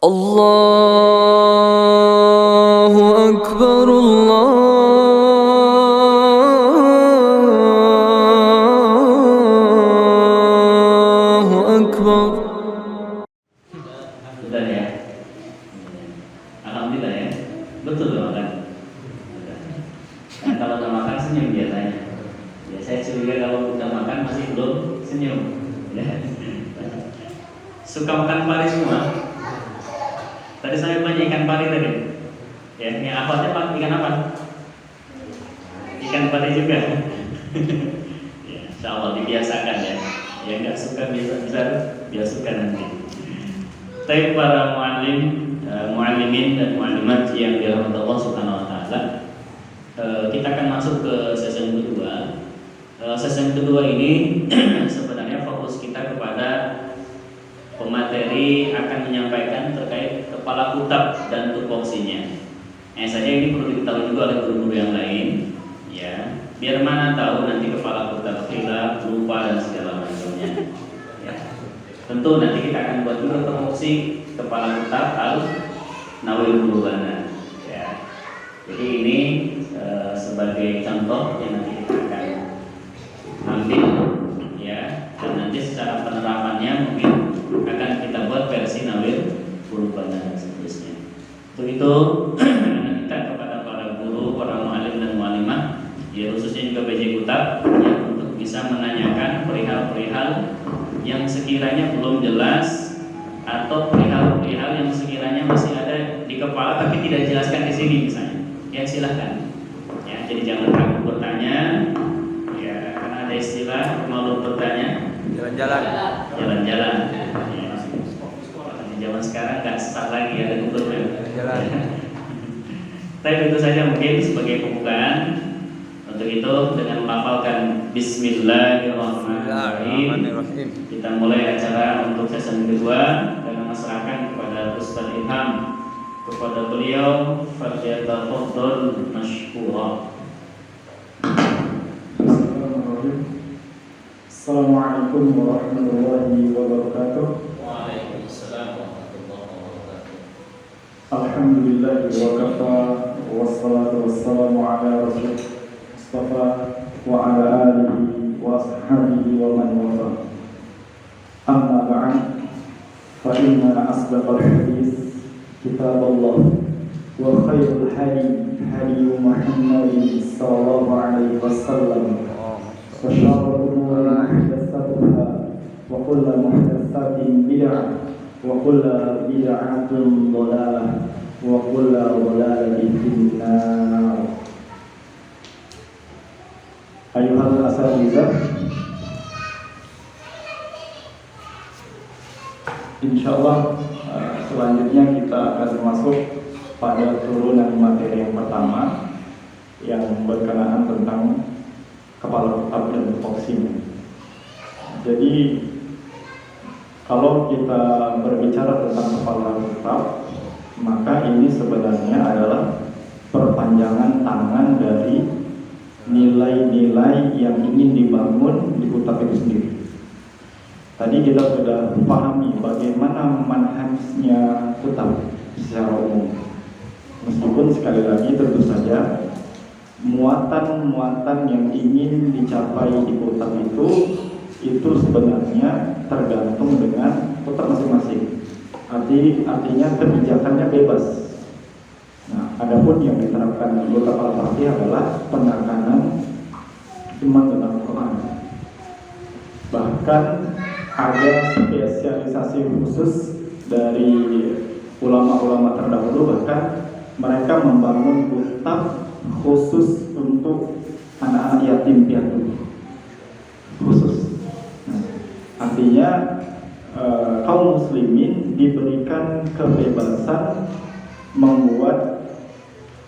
الله أكبر الله أكبر. Sudah ya, alhamdulillah ya, betul loh kan. Kalau udah makan senyum biasanya. Ya, saya curiga kalau udah makan masih belum senyum. Ya. Suka makan pari semua. Tadi saya tanya ikan pari tadi. Ya, yang awalnya ikan apa? Ikan pari juga. Ya, insya Allah dibiasakan ya. Yang nggak suka bisa biar suka nanti. Tapi para muallimin dan muallimat yang dirahmati Allah Subhanahu wa taala, kita akan masuk ke sesi kedua. Sesi kedua ini sebenarnya fokus kita kepada pemateri akan menyampaikan terkait kepala kutab dan tupoksinya. Saja ini perlu diketahui juga oleh guru-guru yang lain, ya. Biar mana tahu nanti kepala kutab khilaf, lupa dan segala macamnya. Ya. Tentu nanti kita akan buat juga tupoksi kepala kutab al-nawil bulana. Ya. Jadi ini sebagai contoh yang nanti kita akan ambil, ya. Dan nanti secara penerapannya mungkin akan kita buat versi nawil bulana dan seterusnya. Untuk itu kita kepada para guru, para muallim dan muallimah, ya khususnya juga PJ Kutab, ya, untuk bisa menanyakan perihal-perihal yang sekiranya belum jelas atau perihal-perihal yang sekiranya masih ada di kepala tapi tidak dijelaskan di sini misalnya. Ya silahkan. Ya, jadi jangan ragu bertanya. Ya, karena ada istilah malu bertanya. Jalan-jalan. Ya. Di zaman sekarang nggak sesat lagi ada Google Map. Tapi tentu saja mungkin sebagai pembukaan. Untuk itu dengan melafalkan Bismillahirrahmanirrahim, kita mulai acara untuk sesi kedua dengan masyarakat kepada Ustaz Ilham, kepada beliau falyatafaddal mashkura. Assalamualaikum warahmatullahi wabarakatuh. Waalaikumsalam warahmatullahi wabarakatuh. Alhamdulillah wa kafa wassalatu wassalamu ala rasulillah wa ala alihi wa ashabihi wa man wala. Amma ba'd, fa inna asdaqal hadis kitabullah wa khairul hadi hadi Muhammadin sallallahu alaihi wasallam wa syarrul umuri muhdatsatuha wa kullu muhdatsatin bid'ah wa kullu bid'atin dhalalah wa kullu dhalalatin finnar. Ayuhal asatizah, insyaallah selanjutnya kita akan masuk pada turunan materi yang pertama yang berkenaan tentang kepala kutab dan tupoksinya. Jadi kalau kita berbicara tentang kepala kutab, maka ini sebenarnya adalah perpanjangan tangan dari nilai-nilai yang ingin dibangun di kutab itu sendiri. Tadi kita sudah pahami bagaimana manhajnya kutab secara umum. Meskipun sekali lagi tentu saja muatan-muatan yang ingin dicapai di kutab itu sebenarnya tergantung dengan kutab masing-masing. Artinya kebijakannya bebas. Nah, adapun yang diterapkan di kutab Al-Fatihah adalah penekanan iman dan Al-Quran. Bahkan ada spesialisasi khusus dari ulama-ulama terdahulu, bahkan mereka membangun kutab khusus untuk anak-anak yatim piatu khusus. Nah, artinya kaum muslimin diberikan kebebasan membuat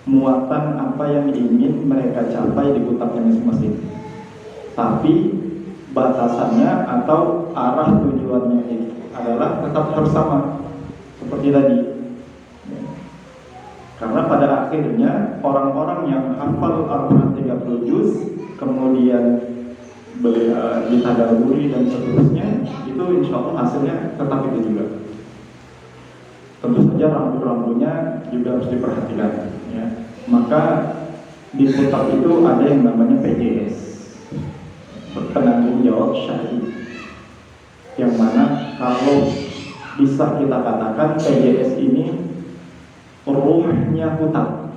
muatan apa yang ingin mereka capai di kutabnya masing-masing. Tapi batasannya atau arah tujuannya itu adalah tetap harus sama seperti tadi. Karena pada akhirnya orang-orang yang hafal Al-Quran 30 juz kemudian ditadaburi dan seterusnya, itu insya Allah hasilnya tetap itu juga. tentu saja rambu-rambunya juga harus diperhatikan ya. Maka di kitab itu ada yang namanya PJS, penanggung jawab syar'i, yang mana kalau bisa kita katakan PJS ini ruhnya hutang.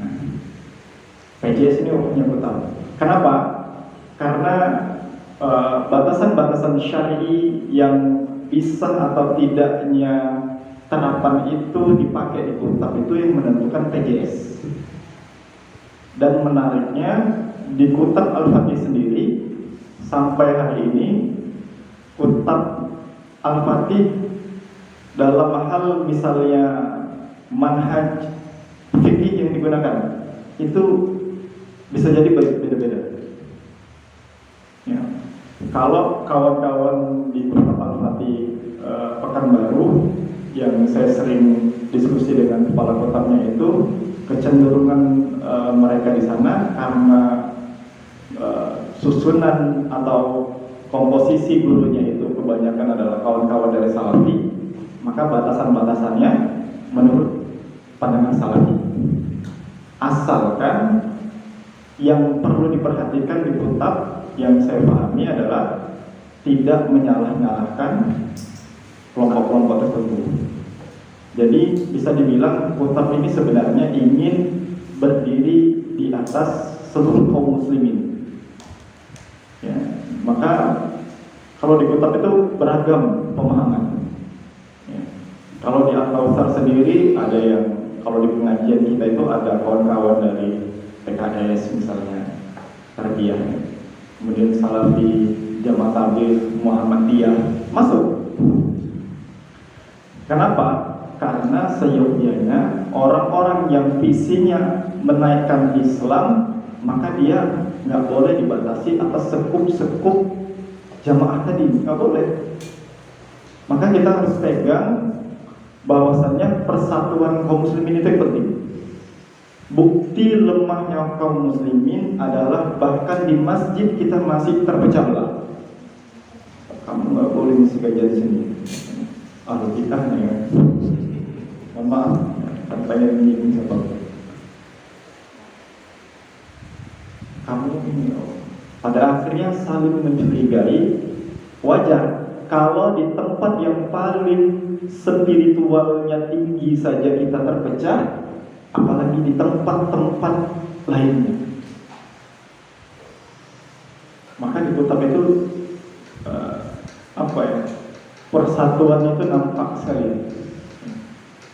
Nah, PJS ini ruhnya hutang. Kenapa? Karena batasan-batasan syar'i yang bisa atau tidaknya terapan itu dipakai di kitab itu yang menentukan PJS. Dan menariknya di kitab Al-Fatih sendiri sampai hari ini kitab Al-Fatih dalam hal misalnya manhaj fikih yang digunakan itu bisa jadi beda-beda. Ya. Kalau kawan-kawan di kitab Al-Fatih Pekanbaru yang saya sering diskusi dengan kepala kitabnya itu kecenderungan mereka di sana karena susunan atau komposisi gurunya itu kebanyakan adalah kawan-kawan dari Salafi, maka batasan-batasannya menurut pandangan Salafi. Asalkan yang perlu diperhatikan di kitab yang saya pahami adalah tidak menyalah-nyalahkan kelompok-kelompok tertentu. Jadi bisa dibilang kitab ini sebenarnya ingin berdiri di atas seluruh kaum muslimin. Ya, maka kalau di kitab itu beragam pemahaman. Ya. Kalau di Al-Kautsar sendiri ada yang, kalau di pengajian kita itu ada kawan-kawan dari PKS misalnya, Tarbiyah, kemudian Salafi, Jamaah Tabligh, Muhammadiyah masuk. Kenapa? Karena seyogyanya orang-orang yang visinya menaikkan Islam, maka dia nggak boleh dibatasi atas sekup-sekup jamaah tadi, nggak boleh. Maka kita harus pegang bahwasannya persatuan kaum muslimin itu penting. Bukti lemahnya kaum muslimin adalah bahkan di masjid kita masih terpecah belah. Kamu nggak boleh ngisi kajian di sini. Ahlu kita nih. Mohon maaf, tanya ini siapa? Kamu ini, pada akhirnya saling mencurigai. Wajar kalau di tempat yang paling spiritualnya tinggi saja kita terpecah, apalagi di tempat-tempat lainnya. Maka di kitab itu persatuan itu nampak sekali.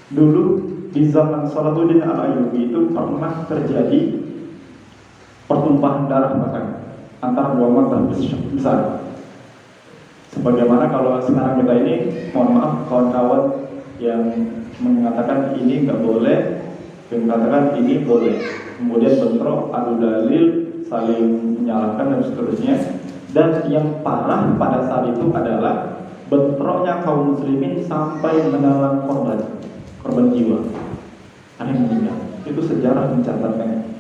Dulu di zaman Salahuddin Al-Ayyubi itu pernah terjadi pertumpahan darah bahkan antara dua mazhab besar. Sebagaimana kalau sekarang kita ini, mohon maaf kawan-kawan yang mengatakan ini nggak boleh, yang mengatakan ini boleh, kemudian bentrok, adu dalil, saling menyalahkan dan seterusnya. Dan yang parah pada saat itu adalah bentroknya kaum muslimin sampai menelan korban jiwa, ada yang meninggal. Itu sejarah mencatatkannya.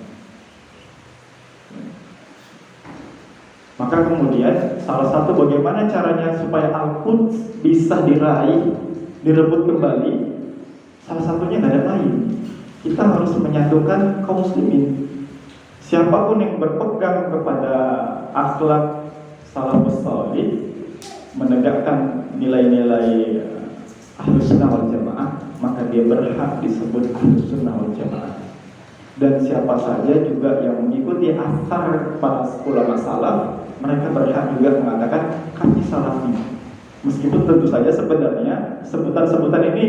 Maka kemudian salah satu bagaimana caranya supaya Al-Quds bisa diraih, direbut kembali, salah satunya nggak ada lain, kita harus menyatukan kaum muslimin. Siapapun yang berpegang kepada akhlak salafus salih, menegakkan nilai-nilai Ahlus Sunnah wal Jamaah, maka dia berhak disebut Ahlus Sunnah wal Jamaah. Dan siapa saja juga yang mengikuti asar para ulama salaf, mereka berhak juga mengatakan kami salafi. Meskipun tentu saja sebenarnya sebutan-sebutan ini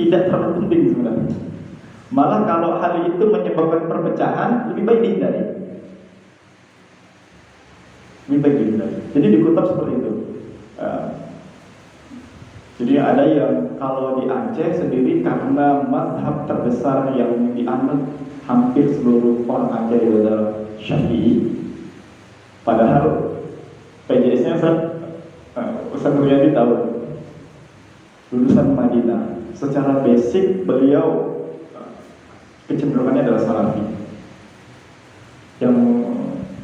tidak terlalu penting sebenarnya. Malah kalau hal itu menyebabkan perpecahan, lebih baik dihindari. Jadi di kitab seperti itu. Jadi ada yang kalau di Aceh sendiri karena mazhab terbesar yang dianut hampir seluruh orang Aceh adalah Syafi'i. Padahal PJS-nya Ustaz Nuryadi tahu, lulusan Madinah. Secara basic beliau kecenderungannya adalah Salafi. Yang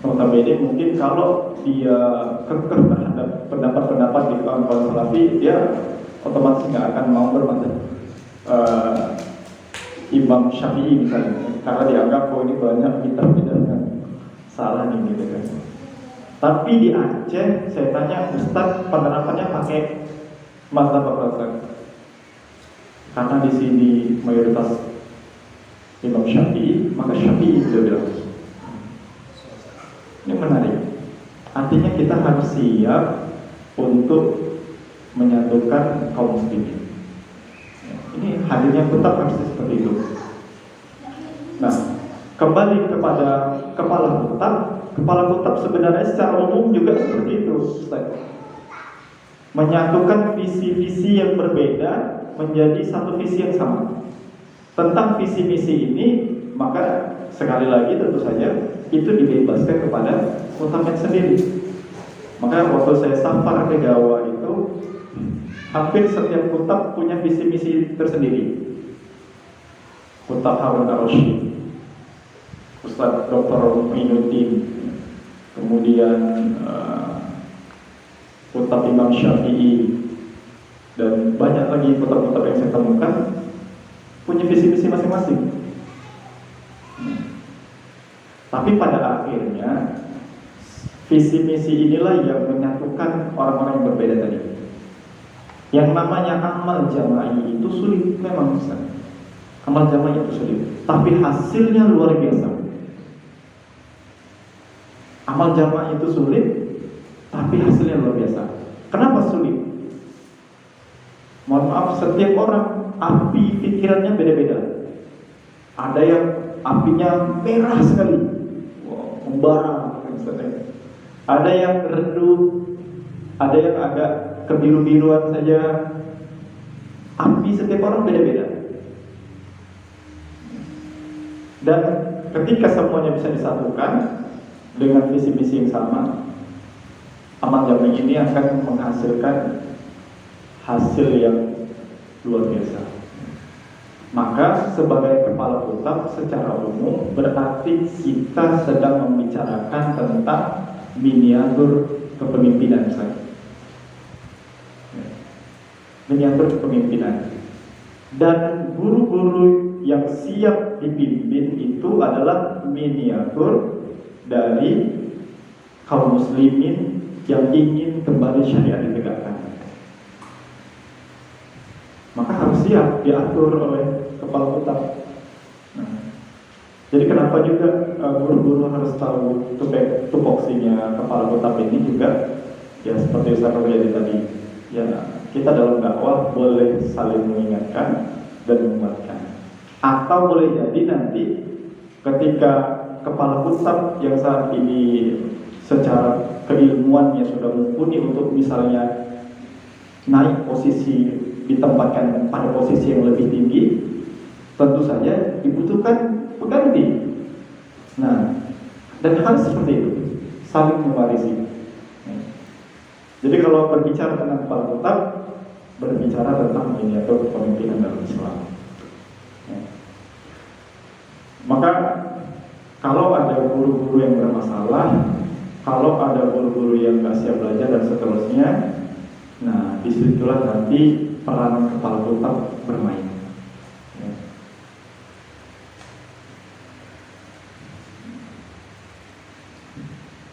notabene mungkin kalau dia kekeh terhadap pendapat-pendapat di kawan-kawan Salafi, dia otomatis nggak akan mau bermadzhab Imam Syafi'i misalnya, karena dianggap ini banyak bidah-bidah yang salah nih gitu kan. Tapi di Aceh saya tanya, Ustaz penerapannya pakai mazhab apa Ustaz? Karena di sini mayoritas Imam Syafi'i, maka Syafi'i beliau bilang. Ini menarik. Artinya kita harus siap untuk menyatukan kaum muslimin. Ini hadirnya tetap harus seperti itu. Nah, kembali kepada kepala kutub sebenarnya secara umum juga seperti itu, Ustaz. Menyatukan visi-visi yang berbeda menjadi satu visi yang sama. Tentang visi misi ini, maka sekali lagi tentu saja itu dibebaskan kepada kutubnya sendiri. Maka waktu saya safar ke Jawa itu, hampir setiap kutub punya visi misi tersendiri. Kutub Harun Ar-Rasyid, Ustaz Dr. Muinuddin, kemudian kutub Imam Syafi'i, dan banyak lagi kutub-kutub yang saya temukan punya visi misi masing-masing. Tapi pada akhirnya visi misi inilah yang menyatukan orang-orang yang berbeda tadi. Yang namanya amal jamaah itu sulit memang, Ustaz. Amal jamaah itu sulit, tapi hasilnya luar biasa. Amal jamaah itu sulit, tapi hasilnya luar biasa. Kenapa sulit? Mohon maaf, setiap orang api pikirannya beda-beda. Ada yang apinya merah sekali, membara, misalnya. Ada yang redup, ada yang agak kebiru-biruan saja. Api setiap orang beda-beda. Dan ketika semuanya bisa disatukan dengan visi misi yang sama, amal jamaah ini akan menghasilkan hasil yang luar biasa. Maka sebagai kepala kutub secara umum berarti kita sedang membicarakan tentang miniatur kepemimpinan, misalnya. Miniatur kepemimpinan. Dan guru-guru yang siap dipimpin itu adalah miniatur dari kaum muslimin yang ingin kembali syariat ditegakkan. Maka harus siap diatur oleh kepala kutub. Nah, jadi kenapa juga guru-guru harus tahu tupoksinya kepala kutub ini juga, ya seperti Ustaz Royadi tadi, ya kita dalam dakwah boleh saling mengingatkan dan menguatkan. Atau boleh jadi nanti ketika kepala kutub yang saat ini secara keilmuannya sudah mumpuni untuk misalnya naik posisi, ditempatkan pada posisi yang lebih tinggi, tentu saja dibutuhkan pengganti. Nah, dan harus seperti itu, saling mewarisi. Jadi kalau berbicara tentang kepala kutub, berbicara tentang miniatur kepemimpinan dalam Islam. Maka kalau ada guru-guru yang bermasalah, kalau ada guru-guru yang nggak siap belajar dan seterusnya, nah disitulah nanti peran kepala kutub bermain.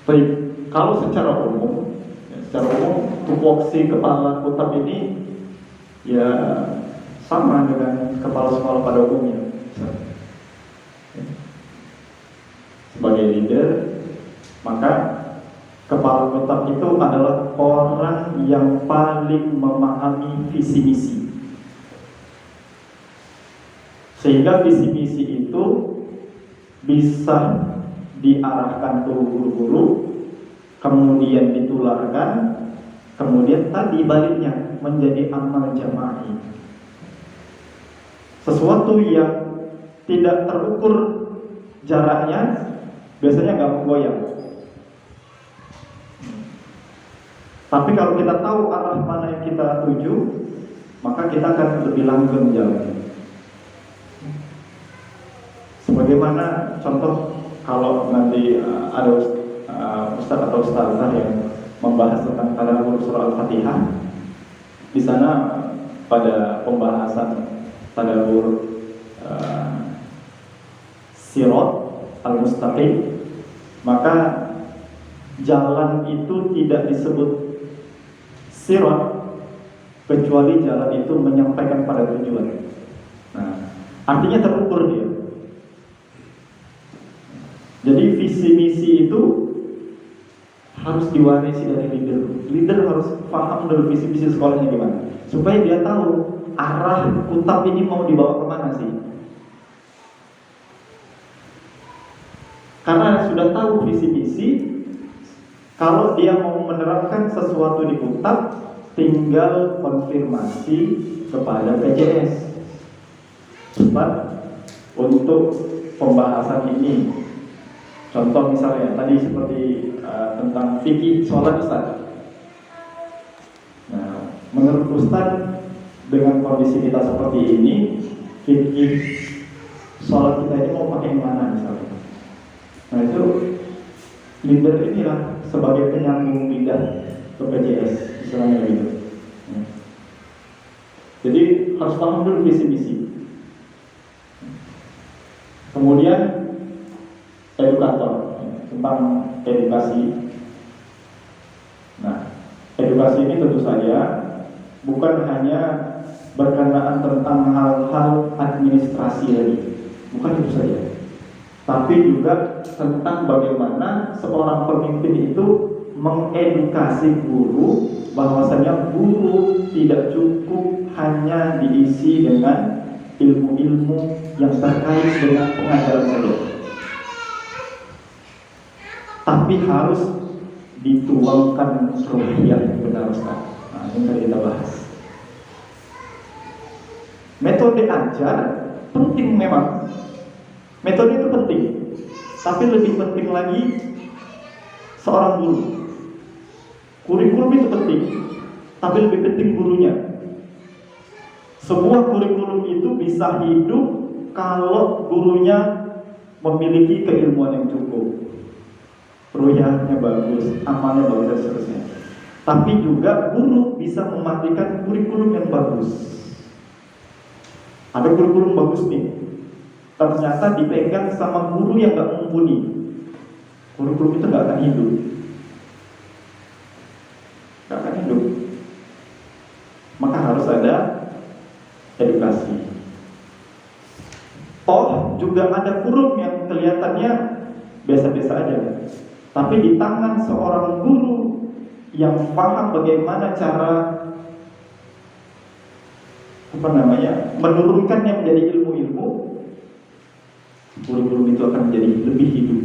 Baik, kalau secara umum tupoksi kepala kutub ini ya sama dengan kepala sekolah pada umumnya. Sebagai leader, maka kepala kutub itu adalah orang yang paling memahami visi misi, sehingga visi misi itu bisa diarahkan ke guru-guru, kemudian ditularkan, kemudian tadi baliknya menjadi amal jamaah. Sesuatu yang tidak terukur jaraknya biasanya nggak menggoyang. Tapi kalau kita tahu arah mana yang kita tuju, maka kita akan lebih langgeng jalannya. Sebagaimana contoh kalau nanti ada ustaz atau ustazah yang membahas tentang tadabbur surah Al-Fatihah, di sana pada pembahasan tadabbur Sirat al-Mustaqim, maka jalan itu tidak disebut sirat kecuali jalan itu menyampaikan pada tujuan. Nah, artinya terukur dia. Jadi visi misi itu harus diwarisi dari leader. Leader harus paham dulu visi misi sekolahnya gimana, supaya dia tahu arah kutab ini mau dibawa kemana sih. Karena sudah tahu visi misi, kalau dia mau menerapkan sesuatu di kutab, tinggal konfirmasi kepada PJS. Sebab untuk pembahasan ini, contoh misalnya tadi seperti tentang fikih sholat Ustaz. Nah, menurut Ustaz, dengan kondisi kita seperti ini, fikih sholat kita ini mau pakai yang mana misalnya? Nah, itu leader inilah sebagai penyambung lidah ke PJS, istilahnya gitu. Jadi harus paham dulu visi misi. Kemudian edukator, tentang edukasi. Nah, edukasi ini tentu saja bukan hanya berkenaan tentang hal-hal administrasi lagi, bukan itu saja, tapi juga tentang bagaimana seorang pemimpin itu mengedukasi guru, bahwasanya guru tidak cukup hanya diisi dengan ilmu-ilmu yang terkait dengan pengajaran saja, tapi harus dituangkan ruhiyah yang benar, Ustaz. Nah, ini tadi kita bahas. Metode ajar penting memang. Metode itu penting. Tapi lebih penting lagi seorang guru. Kurikulum itu penting, tapi lebih penting gurunya. Sebuah kurikulum itu bisa hidup kalau gurunya memiliki keilmuan yang cukup, ruhiyahnya bagus, amalnya bagus dan seterusnya. Tapi juga guru bisa mematikan kurikulum yang bagus. Ada kurikulum bagus nih, ternyata dipegang sama guru yang gak mumpuni, kurikulum itu gak akan hidup. Gak akan hidup. Maka harus ada edukasi. Oh, juga ada kurikulum yang kelihatannya biasa-biasa aja, tapi di tangan seorang guru yang paham bagaimana cara menurunkannya menjadi ilmu-ilmu, kurikulum itu akan menjadi lebih hidup.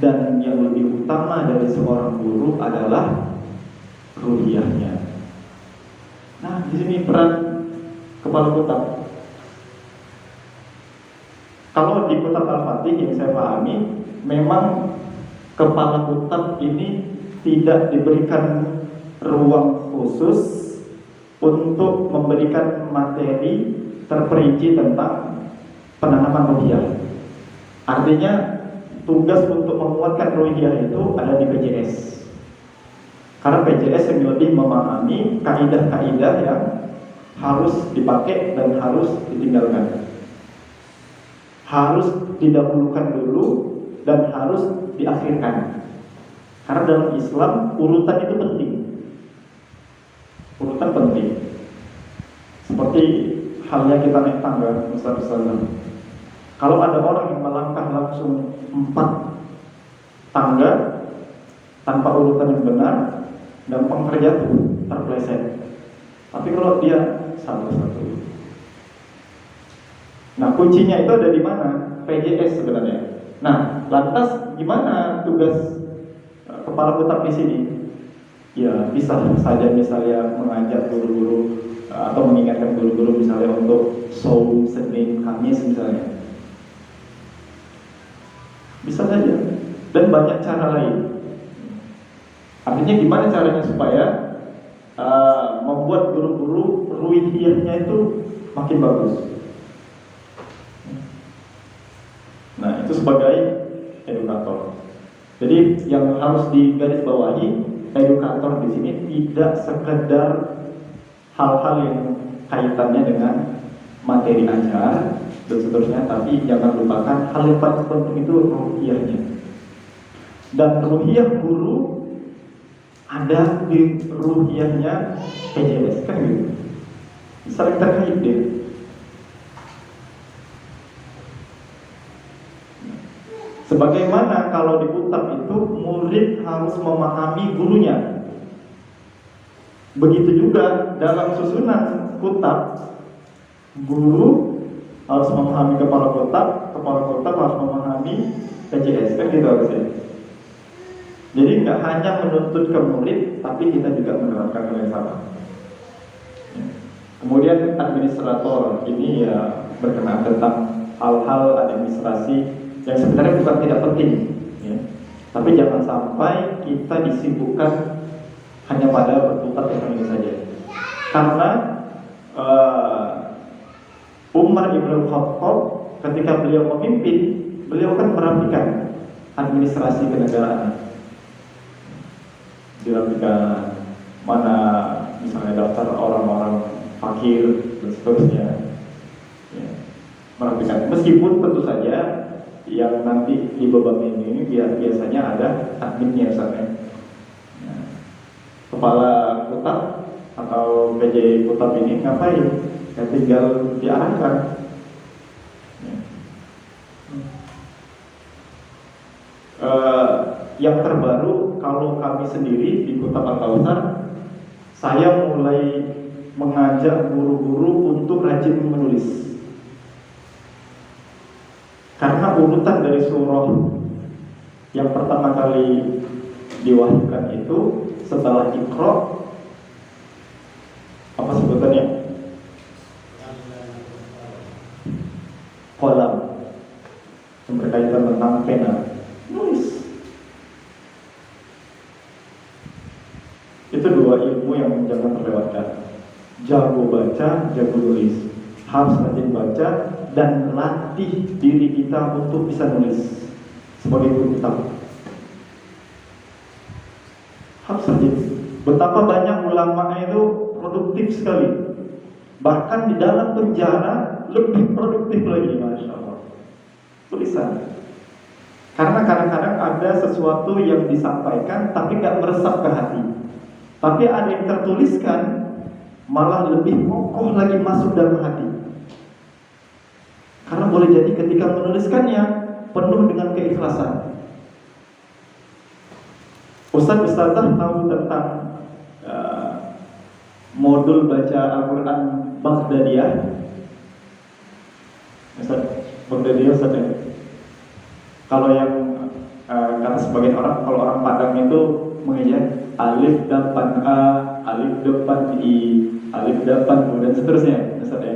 Dan yang lebih utama dari seorang guru adalah ruhiyahnya. Nah, di sini peran kepala kutab. Kalau di kutab Al-Fatih yang saya pahami, memang kepala kutab ini tidak diberikan ruang khusus untuk memberikan materi terperinci tentang penanaman ruhiyah. Artinya tugas untuk menguatkan ruhiyah itu ada di PJS. Karena PJS yang lebih memahami kaidah-kaidah yang harus dipakai dan harus ditinggalkan, harus didahulukan dulu dan harus diakhirkan. Karena dalam Islam urutan itu penting. Urutan penting. Seperti halnya kita naik tangga, Ustaz. Kalau ada orang yang melangkah langsung 4 tangga tanpa urutan yang benar, gampang terjatuh, terpleset. Tapi kalau dia satu-satu. Nah, kuncinya itu ada di mana? PJS sebenarnya. Nah, lantas gimana tugas kepala kutab di sini? Ya, bisa saja misalnya mengajak guru-guru atau mengingatkan guru-guru misalnya untuk saum Senin, Kamis misalnya. Bisa saja. Dan banyak cara lain. Artinya gimana caranya supaya membuat guru-guru ruhiyahnya itu makin bagus. Nah, itu sebagai edukator. Jadi yang harus digarisbawahi, edukator di sini tidak sekedar hal-hal yang kaitannya dengan materi ajar dan seterusnya, tapi jangan lupakan hal yang paling penting itu ruhiyahnya. Dan ruhiyah guru ada di ruhiyahnya PJS, kan gitu, saling terkait deh. Sebagaimana kalau di kutab itu murid harus memahami gurunya, begitu juga dalam susunan kutab, guru harus memahami kepala kutab harus memahami PJS, kan gitu harusnya. Jadi nggak hanya menuntut ke murid, tapi kita juga menerapkan hal yang sama. Kemudian administrator ini ya berkenaan tentang hal-hal administrasi yang sebenarnya bukan tidak penting, ya. Tapi jangan sampai kita disibukkan hanya pada berkutat tentang ini saja. Karena Umar ibn Khattab ketika beliau memimpin, beliau kan merapikan administrasi kenegaraan. Dirapikan mana misalnya daftar orang-orang fakir dan seterusnya, ya. Merapikan. Meskipun tentu saja yang nanti di babak ini biasanya ada adminnya misalnya. Kepala kutab atau PJ kutab ini ngapain? Ya tinggal diarahkan. Yang terbaru, kalau kami sendiri di Kutab Al-Kautsar, saya mulai mengajak guru-guru untuk rajin menulis. Karena urutan dari surah yang pertama kali diwahyukan itu setelah Iqra, apa sebutannya? Qalam, yang berkaitan tentang pena, nulis. Itu dua ilmu yang jangan terlewatkan. Jago baca, jago nulis. Harus rajin baca dan latih diri kita untuk bisa nulis sebagai guru kita. Harus rajin. Betapa banyak ulama itu produktif sekali. Bahkan di dalam penjara lebih produktif lagi, masya Allah. Tulisan. Karena kadang-kadang ada sesuatu yang disampaikan tapi gak meresap ke hati. Tapi ada yang tertuliskan malah lebih kokoh lagi masuk dalam hati. Karena boleh jadi ketika menuliskannya penuh dengan keikhlasan. Ustaz-ustazah tahu tentang modul baca Al-Quran Baghdadiyah. Ustaz, Baghdadiyah Ustaz ya? Kalau yang kata sebagian orang, kalau orang Padang itu mengejar alif depan A, alif depan I, alif depan U, dan seterusnya, Ustaz ya.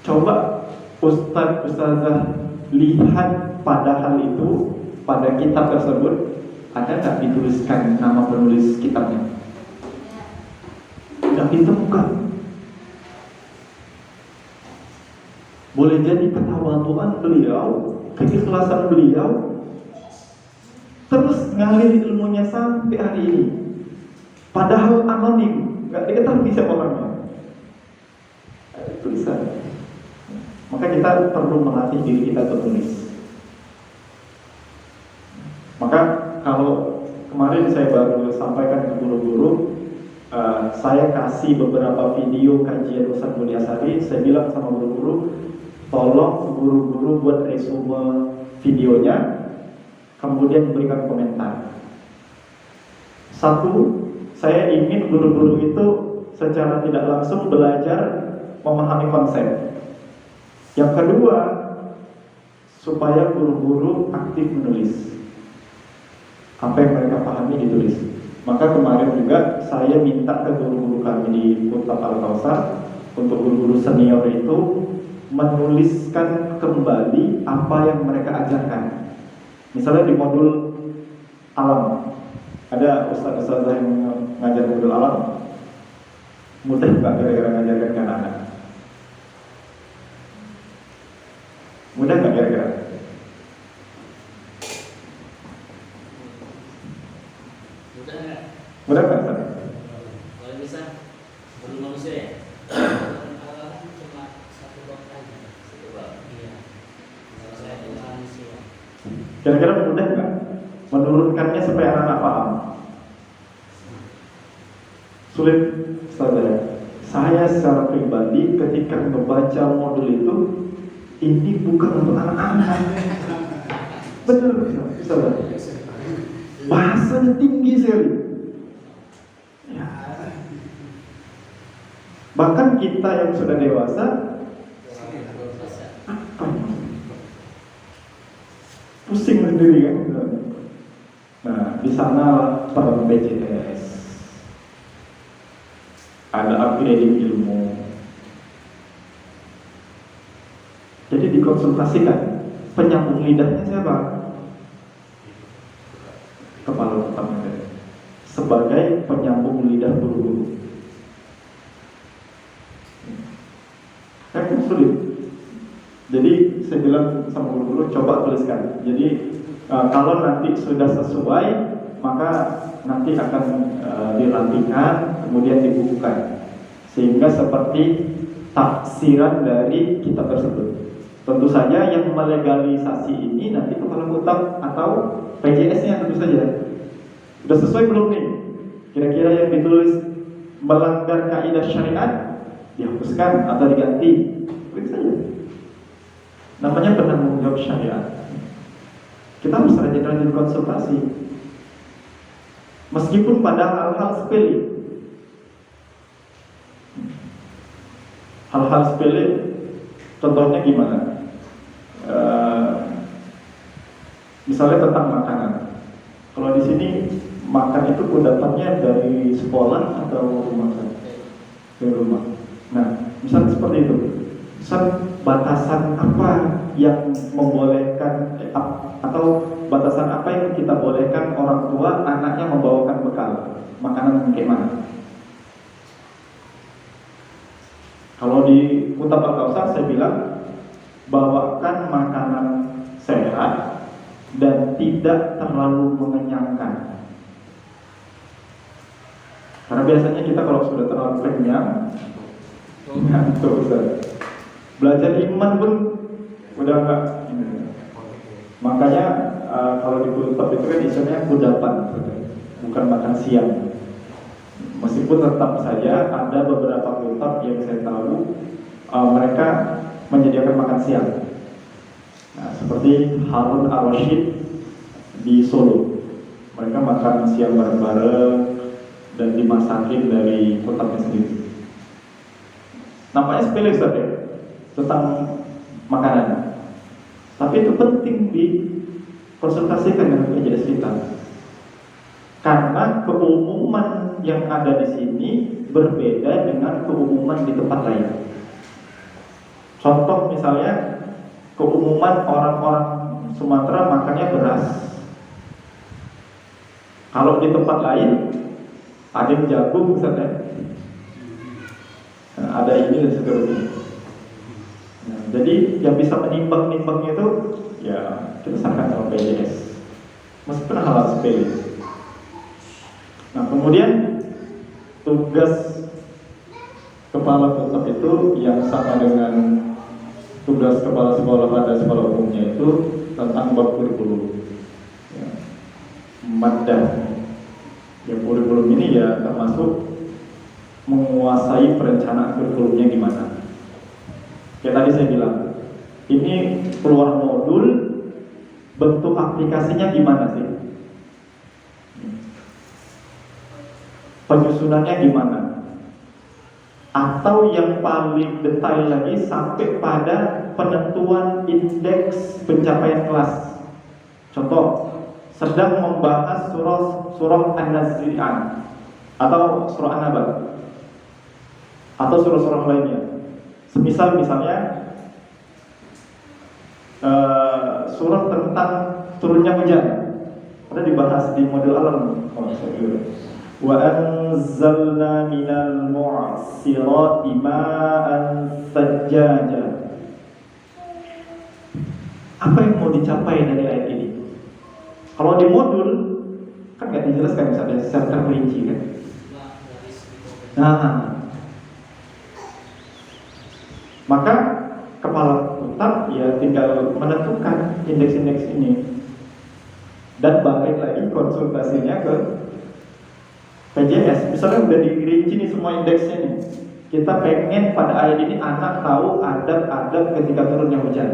Coba ustazah lihat pada hal itu, pada kitab tersebut, ada nggak dituliskan nama penulis kitabnya? Tidak ditemukan. Boleh jadi ketawaduan beliau, keikhlasan beliau, terus ngalir ilmunya sampai hari ini. Padahal anonim, nggak diketahui siapa orangnya. Tulisan. Maka kita perlu melatih diri kita untuk menulis. Maka kalau kemarin saya baru sampaikan ke guru-guru, saya kasih beberapa video kajian Ustaz Mulyasari. Saya bilang sama guru-guru, tolong guru-guru buat resume videonya, kemudian berikan komentar. Satu, saya ingin guru-guru itu secara tidak langsung belajar memahami konsep. Yang kedua, supaya guru-guru aktif menulis. Apa yang mereka pahami ditulis. Maka kemarin juga saya minta ke guru-guru kami di Kutab Al-Kautsar, untuk guru-guru senior itu menuliskan kembali apa yang mereka ajarkan. Misalnya di modul alam, ada ustaz-ustazah yang ngajar modul alam, mudah nggak kira-kira ngajarkan ke anak-anak? Mudah nggak kira-kira? Mudah nggak? Mudah nggak? Kalau bisa. Kira-kira mudah nggak menurunkannya supaya anak-anak paham? Sulit, saudara. Saya secara pribadi ketika membaca modul itu, ini bukan untuk anak-anak. Benar, saudara. Bahasanya tinggi sekali. Ya. Bahkan kita yang sudah dewasa, apa ini? Pusing sendiri kan? Nah, di sana per BCS ada upgrading ilmu. Jadi dikonsultasikan penyambung lidahnya siapa? Kepala utama sebagai penyambung lidah guru-guru. Kan sulit. Jadi saya bilang sama guru-guru, coba tuliskan. Jadi kalau nanti sudah sesuai, maka nanti akan dirapikan, kemudian dibukukan, sehingga seperti tafsiran dari kitab tersebut. Tentu saja yang melegalisasi ini nanti kepala kutub atau PJS-nya tentu saja. Sudah sesuai belum nih? Kira-kira yang ditulis melanggar kaidah syariat dihapuskan atau diganti? Begitu saja. Namanya penanggung jawab syariat. Kita harus rajin-rajin konsultasi, meskipun pada hal-hal sepele. Hal-hal sepele, contohnya gimana? Misalnya tentang makanan. Kalau di sini makan itu kudapatnya dari sekolah atau rumah? Dari rumah. Nah, misalnya seperti itu. Misal batasan apa yang membolehkan atau batasan apa yang kita bolehkan orang tua anaknya membawakan bekal makanan kayak mana? Kalau di Kutab Al-Kausar saya bilang bawakan makanan sehat dan tidak terlalu mengenyangkan. Karena biasanya kita kalau sudah terlalu kenyang ngantuk, belajar iman pun udah enggak. Makanya kalau di Kutab itu kan isinya kudapan, bukan makan siang. Meskipun tetap saja ada beberapa Kutab yang saya tahu mereka menyediakan makan siang. Nah, seperti Harun Ar-Rasyid di Solo, mereka makan siang bareng-bareng dan dimasakin dari Kutabnya sendiri. Nampaknya sepele Ustaz ya, tentang makanan. Tapi itu penting dikonsultasikan dengan PJS kita. Karena keumuman yang ada di sini berbeda dengan keumuman di tempat lain. Contoh misalnya, keumuman orang-orang Sumatera makannya beras. Kalau di tempat lain ada yang jagung misalnya, ada ini dan seterusnya. Nah, jadi yang bisa menimbang-nimbang itu ya kita serahkan sama PJS, meskipun hal-hal sepele. Nah, kemudian tugas kepala Kutab itu yang sama dengan tugas kepala sekolah pada sekolah umumnya itu tentang bab kurikulum, ya, maddah. Ya, kurikulum ini ya termasuk menguasai perencanaan kurikulumnya gimana. Kayak tadi saya bilang, ini keluar modul, bentuk aplikasinya gimana sih? Penyusunannya gimana? Atau yang paling detail lagi sampai pada penentuan indeks pencapaian kelas. Contoh, sedang membahas surah An-Nazi'at atau surah An-Naba atau surah-surah lainnya. Semisal misalnya surah tentang turunnya hujan, ada dibahas di model alam. Wa anzalna minal mu'sirati ma'an sajjaja. Apa yang mau dicapai dari ayat ini? Kalau di modul kan nggak dijelaskan, misalnya secara terperinci kan. Nah, maka kepala Kutab ya tinggal menentukan indeks-indeks ini. dan balik lagi konsultasinya ke PJS. Misalnya udah dirinci nih semua indeksnya nih. Kita pengen pada ayat ini anak tahu adab-adab ketika turunnya hujan.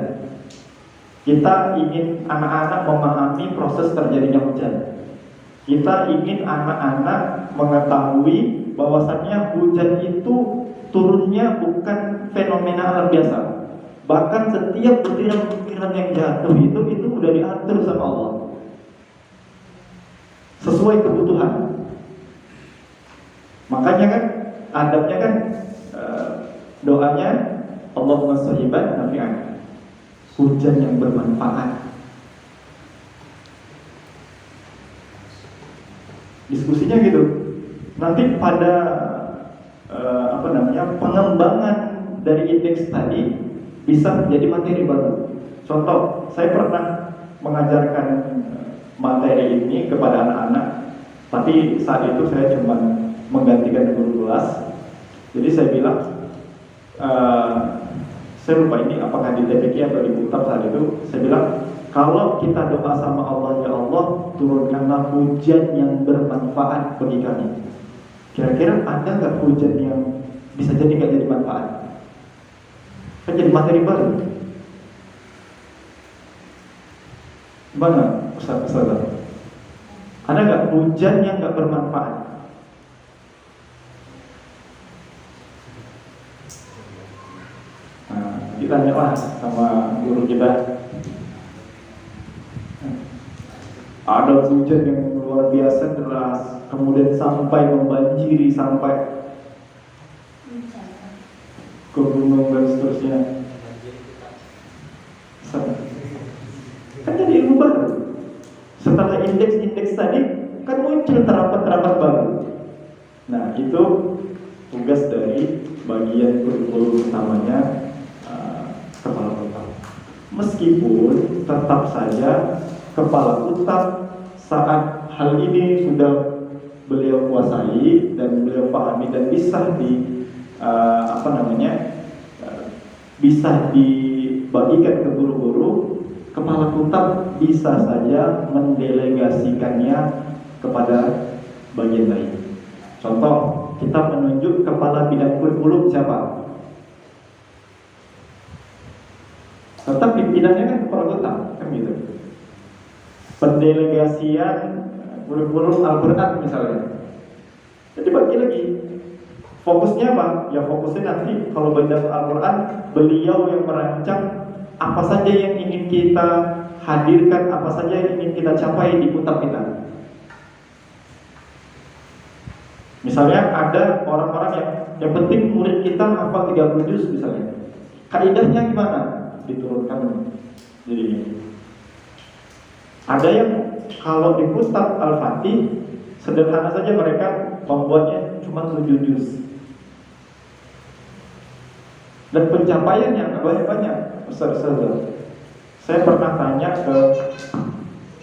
Kita ingin anak-anak memahami proses terjadinya hujan. Kita ingin anak-anak mengetahui bahwasannya hujan itu turunnya bukan fenomena alam biasa. Bahkan setiap butiran-butiran yang jatuh itu udah diatur sama Allah sesuai kebutuhan. Makanya kan adabnya kan doanya Allahumma shayyiban nafi'an, hujan yang bermanfaat. Diskusinya gitu. Nanti pada pengembangan dari indeks tadi bisa menjadi materi baru. Contoh, saya pernah mengajarkan materi ini kepada anak-anak, tapi saat itu saya cuma menggantikan guru kelas. Jadi saya bilang, saya lupa ini apakah di TPQ atau di Kutab saat itu. Saya bilang, kalau kita doa sama Allah, ya Allah, turunkanlah hujan yang bermanfaat bagi kami. Kira-kira ada nggak hujan yang bisa jadi nggak jadi manfaat? Kan jadi materi baru. Gimana Ustaz? Ada nggak hujan yang nggak bermanfaat? Nah, ditanyalah sama guru kita. Ada hujan yang luar biasa deras, kemudian sampai membanjiri sampai ke gunung dan seterusnya. Kan jadi ilmu baru. Setelah indeks-indeks tadi kan muncul terapat-terapat baru. Nah, itu tugas dari bagian kurikulum utamanya kepala kota. Meskipun tetap saja kepala Kutab saat hal ini sudah beliau kuasai dan beliau pahami dan bisa bisa dibagikan ke guru-guru, kepala Kutab bisa saja mendelegasikannya kepada bagian lain. Contoh, kita menunjuk kepala bidang kurikulum siapa? Tetap pimpinannya kan kepala Kutab, kan gitu. Pendelegasian kurikulum Al-Quran misalnya. Jadi bagi lagi fokusnya apa? Ya fokusnya nanti kalau bidang Al-Quran, beliau yang merancang apa saja yang ingin kita hadirkan, apa saja yang ingin kita capai di Kutab kita. Misalnya ada orang-orang yang penting murid kita hafal 30 juz misalnya. Kaidahnya gimana? Diturunkan. Jadi ada yang kalau di Kutab Al-Fatih sederhana saja, mereka membuatnya cuma 7 juz. Dan pencapaiannya banyak. Ustaz. Saya pernah tanya ke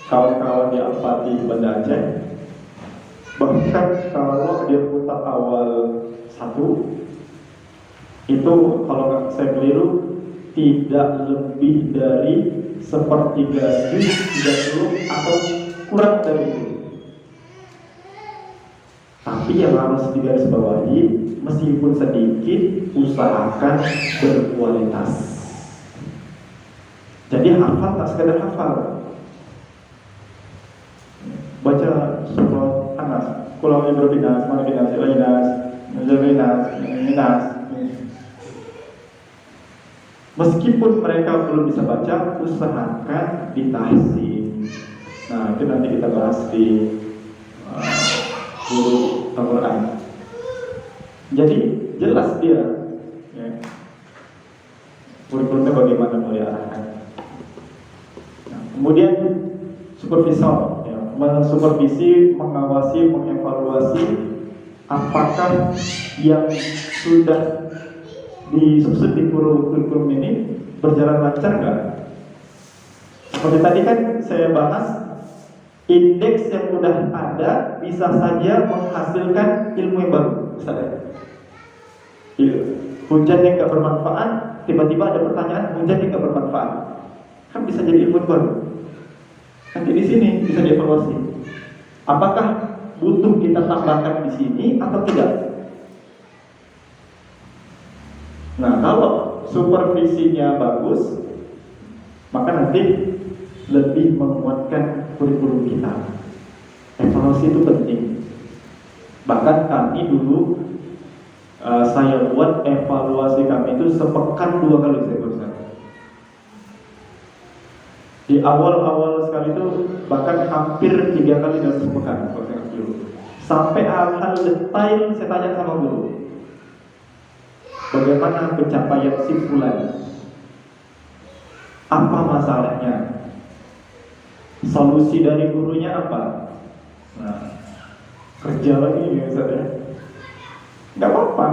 kawan-kawan di Al-Fatih Banda Aceh, bahkan kalau dia Kutab awal 1 itu kalau saya keliru tidak lebih dari sepertiga juz 30 atau kurang dari itu. Tapi yang harus digarisbawahi, meskipun sedikit, usahakan berkualitas. Jadi hafal tak sekadar hafal. Baca surah Anas, Qul a'udzu birabbin nas, malikin nas, ilahin nas, min nas. Meskipun mereka belum bisa baca, usahakan ditahsin. Nah, itu nanti kita bahas di guru Al-Quran. Jadi jelas dia kurikulumnya bagaimana mau diarahkan. Nah, kemudian supervisor, mensupervisi, mengawasi, mengevaluasi apakah yang sudah disusun di kurikulum ini berjalan lancar nggak? Seperti tadi kan saya bahas, indeks yang sudah ada bisa saja menghasilkan ilmu yang baru. Misalnya, hujan yang nggak bermanfaat, tiba-tiba ada pertanyaan hujan yang nggak bermanfaat, kan bisa jadi ilmu baru. Nanti di sini bisa dievaluasi. Apakah butuh kita tambahkan di sini atau tidak? Nah, kalau supervisinya bagus, maka nanti lebih menguatkan kurikulum kita. Evaluasi itu penting. Bahkan kami dulu saya buat evaluasi kami itu sepekan 2 kali saya berusaha. Di awal-awal sekali itu bahkan hampir 3 kali dalam sepekan kalau saya kasih dulu. Sampai hal-hal detail saya tanya sama guru. Bagaimana pencapaian si fulan? Apa masalahnya? Solusi dari gurunya apa? Nah, kerja lagi ya saudara. Gak apa-apa.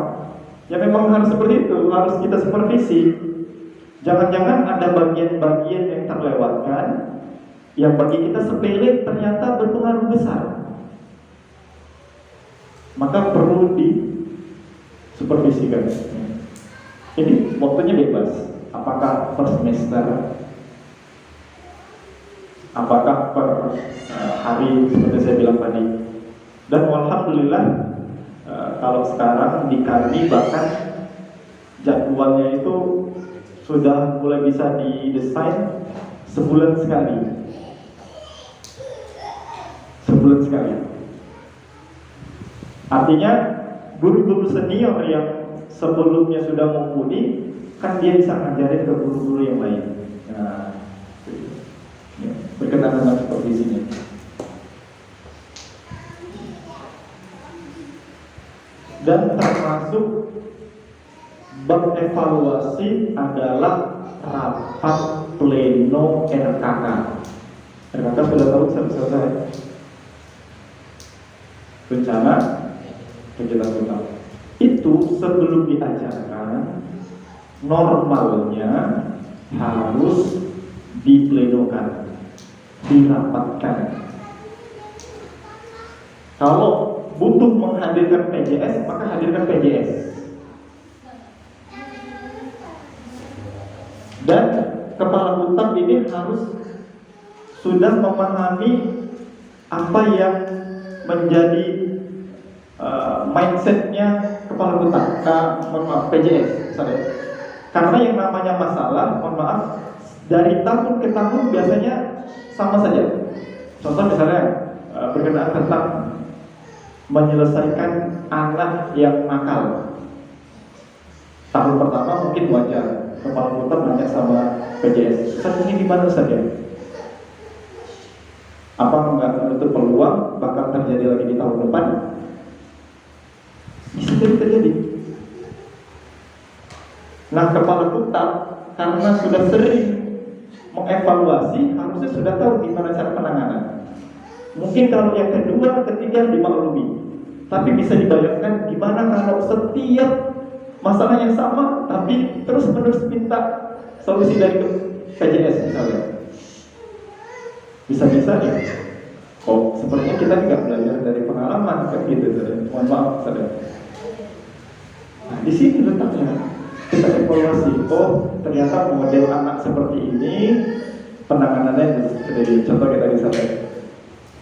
Ya memang harus seperti itu, harus kita supervisi. Jangan-jangan ada bagian-bagian yang terlewatkan, yang bagi kita sepele ternyata berpengaruh besar. Maka perlu disupervisikan. Ini waktunya bebas. Apakah per semester, apakah per hari seperti saya bilang tadi. Dan alhamdulillah kalau sekarang di kami bahkan jadwalnya itu sudah mulai bisa didesain sebulan sekali. Sebulan sekali. Artinya guru-guru senior yang sebelumnya sudah mumpuni, kan dia bisa ngajarin ke guru-guru yang lain. Nah, ya, berkenaan dengan supervisinya. Dan termasuk bab evaluasi adalah rapat pleno RKK. RKK sudah tahu selesai. Rencana kegiatan total. Itu sebelum diajarkan, normalnya harus diplenokan, dirapatkan. Kalau butuh menghadirkan PJS, maka hadirkan PJS. Dan kepala kutab ini harus sudah memahami apa yang menjadi mindsetnya kepala kutab, PJS. Sorry. Karena yang namanya masalah, mohon maaf, dari tahun ke tahun biasanya sama saja. Contoh misalnya berkenaan tentang menyelesaikan anak yang nakal. Tahun pertama mungkin wajar, kepala kutab nanya sama PJS, Ustaz ini gimana saja? Apa nggak menutup peluang bakal terjadi lagi di tahun depan? Bisa jadi terjadi. Nah, kepala kutab karena sudah sering mengevaluasi, harusnya sudah tahu gimana cara penanganan. Mungkin kalau yang kedua, ketiga dimaklumi, tapi bisa dibayangkan gimana kalau setiap masalah yang sama, tapi terus-menerus minta solusi dari PJS misalnya. Bisa-bisa ya. Oh, sepertinya kita tidak belajar dari pengalaman kan gitu, saudara. Mohon maaf, saudara. Nah, di sini letaknya. Kita evaluasi, oh ternyata model anak seperti ini penanganannya seperti contoh kayak tadi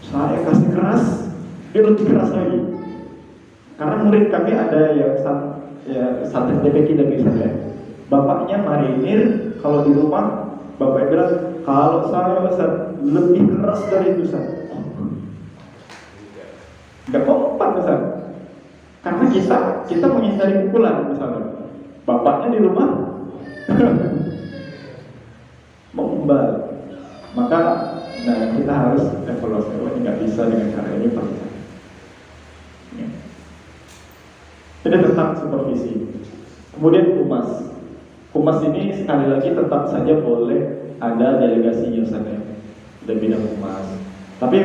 saya kasih keras, dia lebih keras lagi. Karena murid kami ada yang santri DPK dan misalnya bapaknya marinir, kalau di rumah bapaknya bilang kalau saya lebih keras dari itu nggak kompak besar. Karena kita menghindari pukulan misalnya. Bapaknya di rumah membal, maka kita harus evaluasi. Ini nggak bisa dengan cara ini, Pak. Ya. Ini tentang supervisi. Kemudian humas ini sekali lagi tetap saja boleh ada delegasinya saja dan bidang humas. Tapi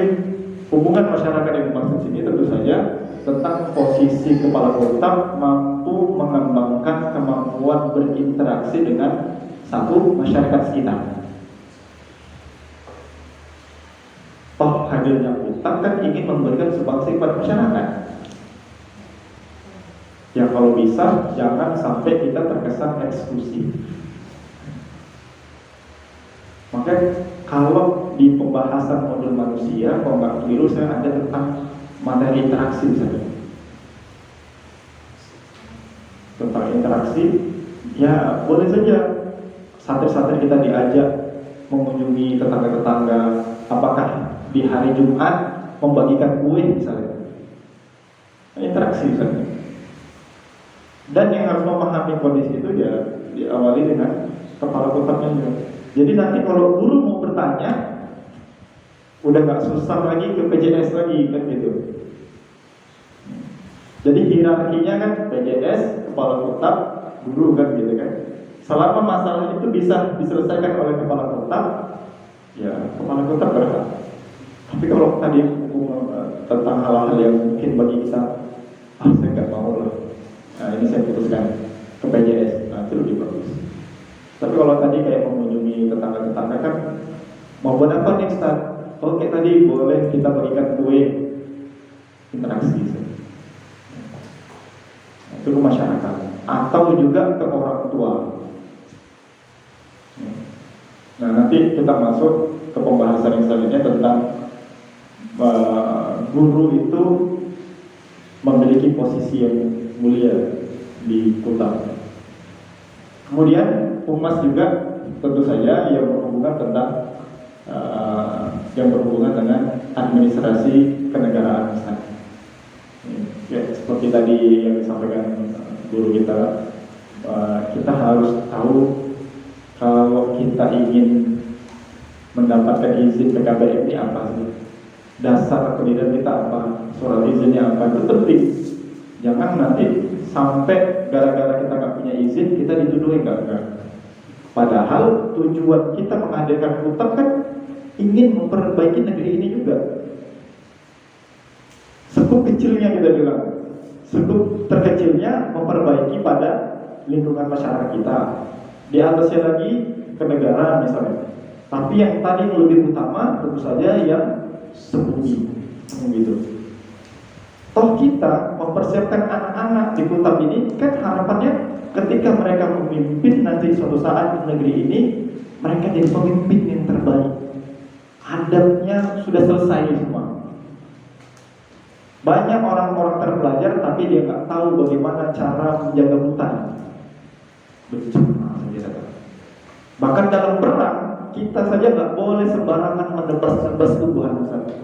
hubungan masyarakat yang dimaksud sini tentu saja tentang posisi kepala kutab mampu mengembangkan kemampuan berinteraksi dengan satu masyarakat sekitar. Toh hadirnya kutab kan ingin memberikan sumbangsi kepada masyarakat. Ya kalau bisa jangan sampai kita terkesan eksklusif. Maka kalau di pembahasan modul manusia, kalau nggak keliru saya ada tentang materi interaksi misalnya. Tentang interaksi, ya boleh saja santri-santri kita diajak mengunjungi tetangga-tetangga, apakah di hari Jumat membagikan kue misalnya. Interaksi misalnya. Dan yang harus memahami kondisi itu ya diawali dengan kepala kotaknya juga. Jadi nanti kalau guru mau bertanya, udah nggak susah lagi ke PJS lagi kan gitu. Jadi hierarkinya kan PJS, kepala kotak, guru kan gitu kan. Selama masalah itu bisa diselesaikan oleh kepala kotak, ya kepala kotak berhak. Tapi kalau tadi tentang hal-hal yang mungkin bagi kita, saya nggak mau lah. Nah ini saya putuskan ke PJS, nah itu lebih bagus. Tapi kalau tadi kayak mengunjungi tetangga-tetangga kan, mau buat apa nih Ustaz? Oke tadi boleh kita bagikan kue, interaksi. Itu ke masyarakat atau juga ke orang tua. Nah nanti kita masuk ke pembahasan yang selanjutnya tentang guru itu memiliki posisi yang mulia di kota. Kemudian humas juga tentu saja yang berhubungan dengan administrasi kenegaraan misalnya. Ya, seperti tadi yang disampaikan guru kita, kita harus tahu kalau kita ingin mendapatkan izin PKBM ini apa sih, dasar pendidikan kita apa, surat izinnya apa, itu penting. Jangan nanti sampai gara-gara kita nggak punya izin kita dituduh enggak. Padahal tujuan kita mengadakan hutang kan ingin memperbaiki negeri ini juga. Sekup kecilnya kita bilang, sekup terkecilnya memperbaiki pada lingkungan masyarakat kita. Di atasnya lagi ke negara misalnya. Tapi yang tadi lebih utama tentu saja yang sembunyi itu. Toh kita mempersiapkan anak-anak di Kutab ini kan harapannya ketika mereka memimpin nanti suatu saat negeri ini, mereka jadi pemimpin yang terbaik. Adabnya sudah selesai semua. Banyak orang-orang terpelajar tapi dia nggak tahu bagaimana cara menjaga hutan. Bahkan dalam perang kita saja nggak boleh sembarangan menebas-nebas tumbuhan misalnya.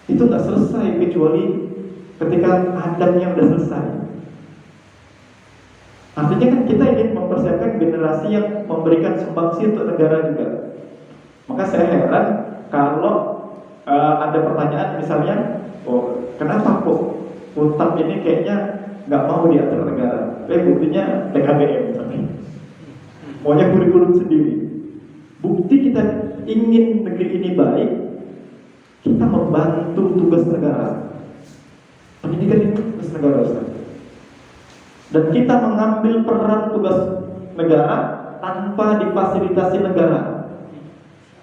Itu nggak selesai kecuali ketika adabnya sudah selesai. Artinya kan kita ingin mempersiapkan generasi yang memberikan sumbangsi untuk negara juga. Maka saya heran kalau ada pertanyaan misalnya, oh kenapa kok Kutab ini kayaknya nggak mau diatur negara? Buktinya PKBM misalnya, maunya kurikulum sendiri. Bukti kita ingin negeri ini baik, kita membantu tugas negara. Pendidikan itu tugas negara, Ustaz. Dan kita mengambil peran tugas negara tanpa difasilitasi negara.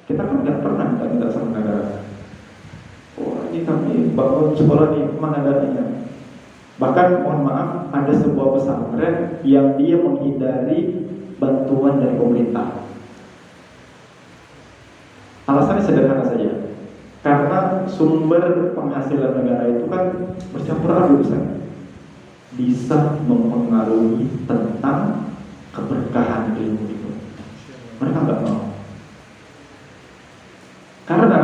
Kita kan nggak pernah minta sama negara. Oh ini kami bangun sekolah di mana dananya. Bahkan mohon maaf ada sebuah pesantren yang dia menghindari bantuan dari pemerintah. Alasannya sederhana saja. Karena sumber penghasilan negara itu kan bercampur aduk, bisa mempengaruhi tentang keberkahan ilmu itu. Mereka nggak mau. Karena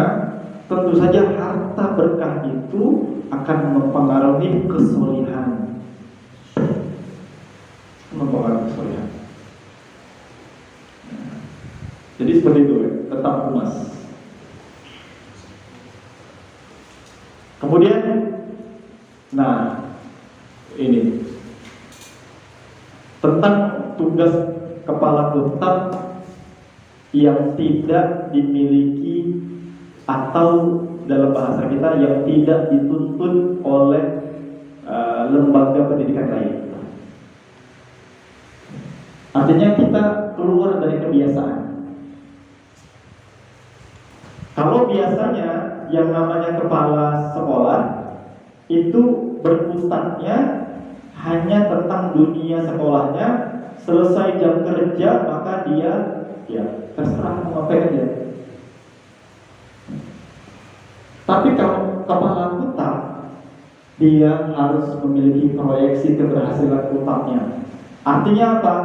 tentu saja harta berkah itu akan mempengaruhi kesolihan. Mempengaruhi kesolihan. Jadi seperti itu, tetap humas. Kemudian, nah ini tentang tugas kepala Kutab yang tidak dimiliki atau dalam bahasa kita yang tidak dituntut oleh lembaga pendidikan lain. Artinya kita keluar dari kebiasaan. Kalau biasanya yang namanya kepala sekolah itu berkutatnya hanya tentang dunia sekolahnya, selesai jam kerja maka dia ya terserah mau ngapain aja. Tapi kalau kepala kutap, dia harus memiliki proyeksi keberhasilan kutapnya. Artinya apa?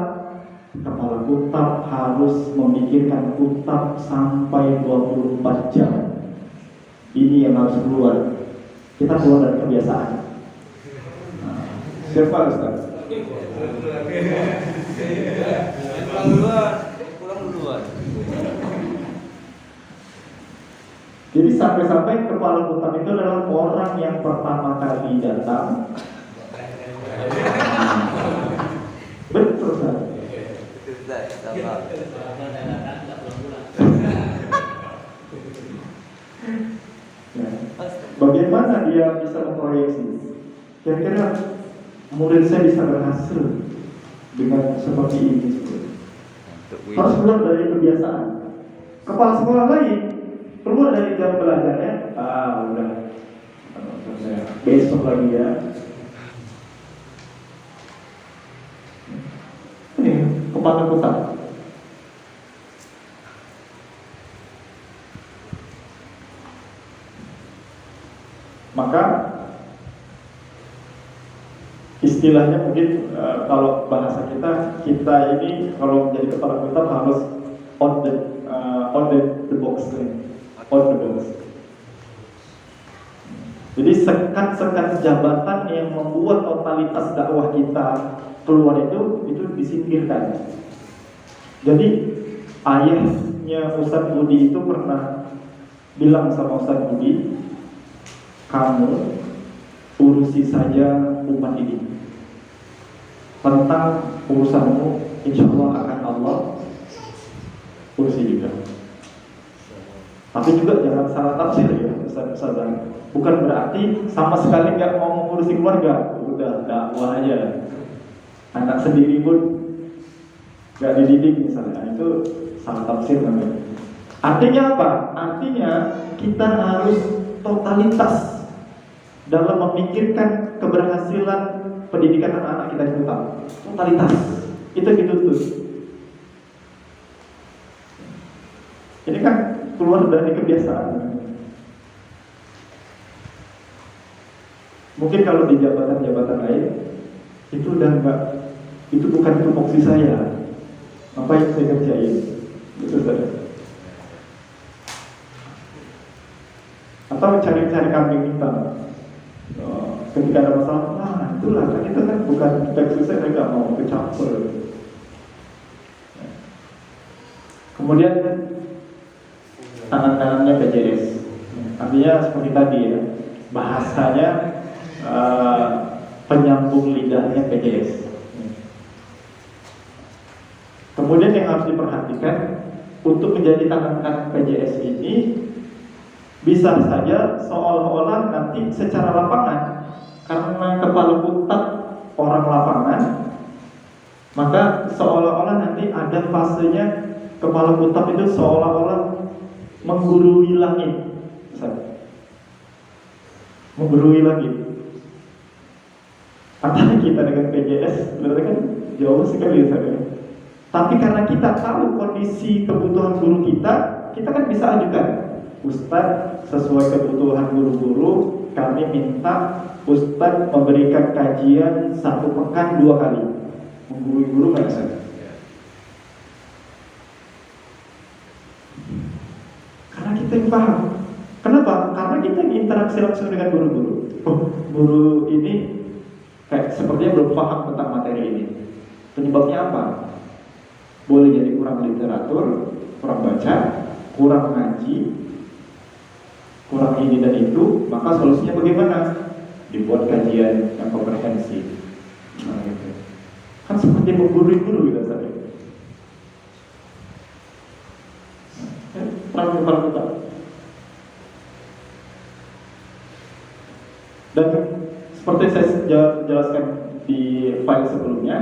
Kepala kutap harus memikirkan kutap sampai 24 jam. Ini yang harus keluar. Kita keluar dari kebiasaan. Siapa Ustaz? Pulang duluan. Jadi sampai-sampai kepala kutap itu adalah orang yang pertama kali datang. Betul Ustaz. Ya. Bagaimana dia bisa memproyeksi? Kira-kira murid saya bisa berhasil dengan seperti ini. Harus keluar dari kebiasaan. Kepala sekolah lain keluar dari jam belajarnya, udah besok lagi ya. Ini kepala kutap. Maka istilahnya mungkin kalau bahasa kita ini kalau menjadi kepala kutap harus on the box. Jadi sekat-sekat jabatan yang membuat totalitas dakwah kita keluar itu disingkirkan. Jadi ayahnya Ustadz Budi itu pernah bilang sama Ustadz Budi, kamu urusi saja umat ini. Tentang urusanmu, insya Allah akan Allah urusi juga. Tapi juga jangan salah tafsir ya, Ustaz. Bukan berarti sama sekali nggak mau mengurusi keluarga, udah dakwah aja. Anak sendiri pun nggak dididik misalnya, itu salah tafsir namanya. Artinya apa? Artinya kita harus totalitas dalam memikirkan keberhasilan pendidikan anak-anak kita di kota. Totalitas itu dituntut. Ini kan keluar dari kebiasaan. Mungkin kalau di jabatan-jabatan lain itu udah enggak, itu bukan tupoksi saya. Apa yang saya kerjain? Itu saja. Atau cari-cari kambing hitam. Ketika ada masalah, itulah kan kita kan bukan tupoksi saya nggak mau kecampur. Kemudian tangan-tangannya PJS. Artinya seperti tadi ya, bahasanya penyambung lidahnya PJS. Kemudian yang harus diperhatikan untuk menjadi tangan kanan PJS ini bisa saja seolah-olah nanti secara lapangan, karena kepala kutap orang lapangan, maka seolah-olah nanti ada fasenya kepala kutap itu seolah-olah menggurui langit, menggurui langit. Antara kita dengan PJS berarti kan jauh sekali saja. Tapi karena kita tahu kondisi kebutuhan guru kita kan bisa ajukan, Ustadz sesuai kebutuhan guru-guru kami minta Ustadz memberikan kajian 1 pekan 2 kali. Menggurui guru nggak bisa. Karena kita yang paham. Kenapa? Karena kita interaksi langsung dengan guru-guru. Guru ini kayak sepertinya belum paham tentang materi ini. Penyebabnya apa? Boleh jadi kurang literatur, kurang baca, kurang ngaji, kurang ini dan itu. Maka solusinya bagaimana? Dibuat kajian yang komprehensif. Nah, gitu. Kan seperti menggurui guru gitu saja. Peran kita. Dan seperti saya jelaskan di file sebelumnya,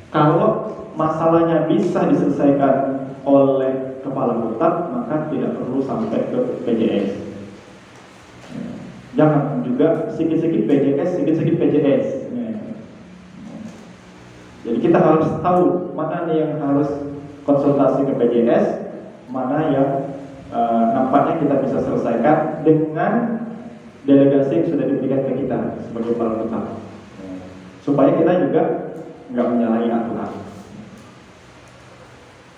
kalau masalahnya bisa diselesaikan oleh kepala kutap, maka tidak perlu sampai ke PJS. Jangan juga sedikit-sedikit PJS, sedikit-sedikit PJS. Jadi kita harus tahu mana yang harus konsultasi ke PJS, mana yang nampaknya kita bisa selesaikan dengan delegasi yang sudah diberikan ke kita sebagai kepala tetap, supaya kita juga nggak menyalahi aturan.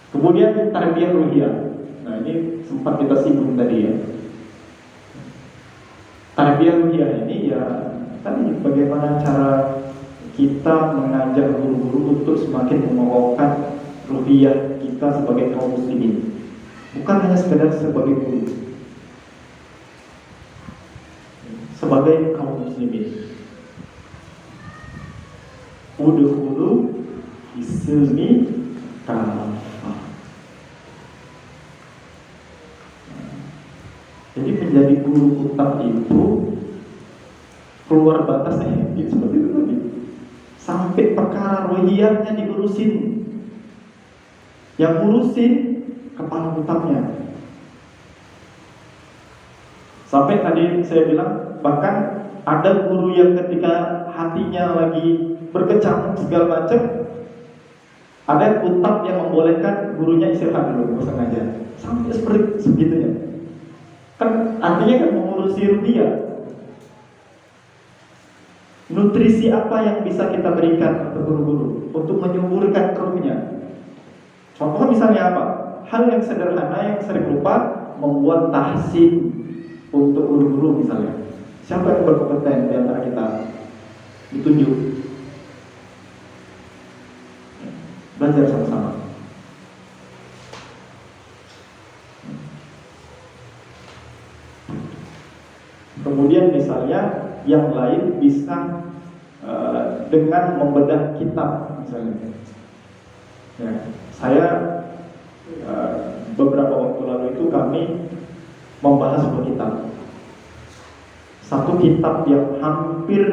Kemudian tarbiyah ruhiyah. Nah, ini sempat kita singgung tadi ya. Tarbiyah ruhiyah ini ya tadi bagaimana cara kita mengajak guru-guru untuk semakin mengokohkan ruhiyah kita sebagai kaum muslimin, bukan hanya sekedar sebagai guru, sebagai kaum muslimin. Udkhulu fis-silmi kafah. Jadi menjadi guru kutab itu keluar batasnya seperti itu tadi. Sampai perkara ruhiyahnya diurusin, yang ngurusin kepala kutabnya. Sampai tadi saya bilang, bahkan ada guru yang ketika hatinya lagi berkecamuk segala macam, ada kutab yang membolehkan gurunya istirahat dulu, nggak usah ngajar. Sampai seperti segitunya. Kan artinya kan mengurusi ruhiyah. Nutrisi apa yang bisa kita berikan untuk guru-guru untuk menyuburkan ruhnya? Contoh misalnya apa? Hal yang sederhana yang sering lupa, membuat tahsin untuk guru-guru misalnya. Siapa yang berkompeten di antara kita? Ditunjuk. Belajar sama-sama. Kemudian misalnya yang lain bisa dengan membedah kitab misalnya. Ya, saya beberapa waktu lalu itu kami membahas sebuah kitab. Satu kitab yang hampir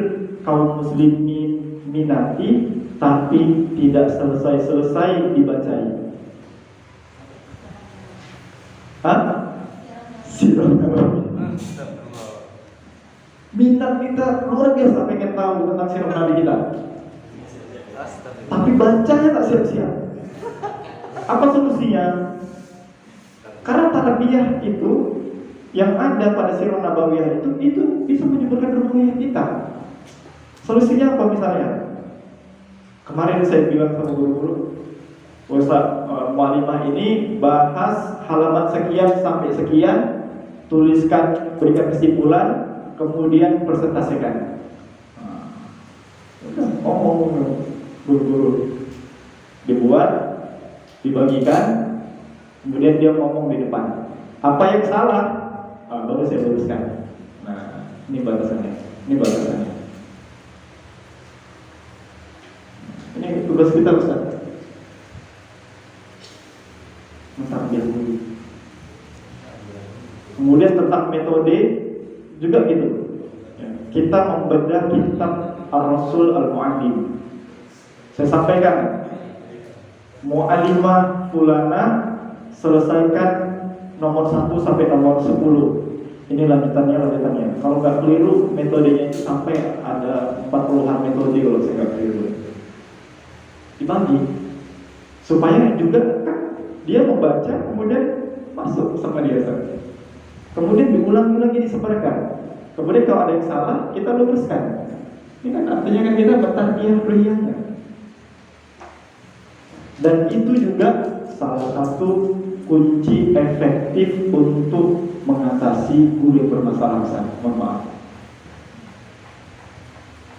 kaum muslimin minati tapi tidak selesai-selesai dibacai. Sirah Nabawi. Minat kita luar biasa pengen tahu tentang sirah Nabi kita, tapi bacanya tak siap-siap. Apa solusinya? Karena tarbiyah itu yang ada pada sirah Nabawiyah itu bisa menyuburkan ruhiyah kita. Solusinya apa misalnya? Kemarin saya bilang sama guru-guru, Ustaz, mu'alimah ini bahas halaman sekian sampai sekian, tuliskan, berikan kesimpulan, kemudian presentasikan. Ngomong guru-guru, dibuat, dibagikan, kemudian dia ngomong di depan. Apa yang salah? Baru saya luruskan. Nah, ini batasannya. Ini batasannya. Ini tugas kita, Ustaz. Mentarbiyah guru. Kemudian tentang metode juga gitu. Kita membedah kitab Ar-Rasul Al-Mu'allim. Saya sampaikan, Mu'allimah fulana selesaikan nomor 1 sampai nomor 10. Ini lanjutannya. Kalau nggak keliru metodenya itu sampai ada 40-an metode kalau saya nggak keliru. Dibagi supaya juga kan dia membaca kemudian masuk sama dia. Kemudian diulang lagi disebarkan. Kemudian kalau ada yang salah kita luruskan. Ini kan artinya kan kita bertarbiyah ruhiyahnya. Dan itu juga salah satu kunci efektif untuk mengatasi guru yang bermasalah. Mohon maaf.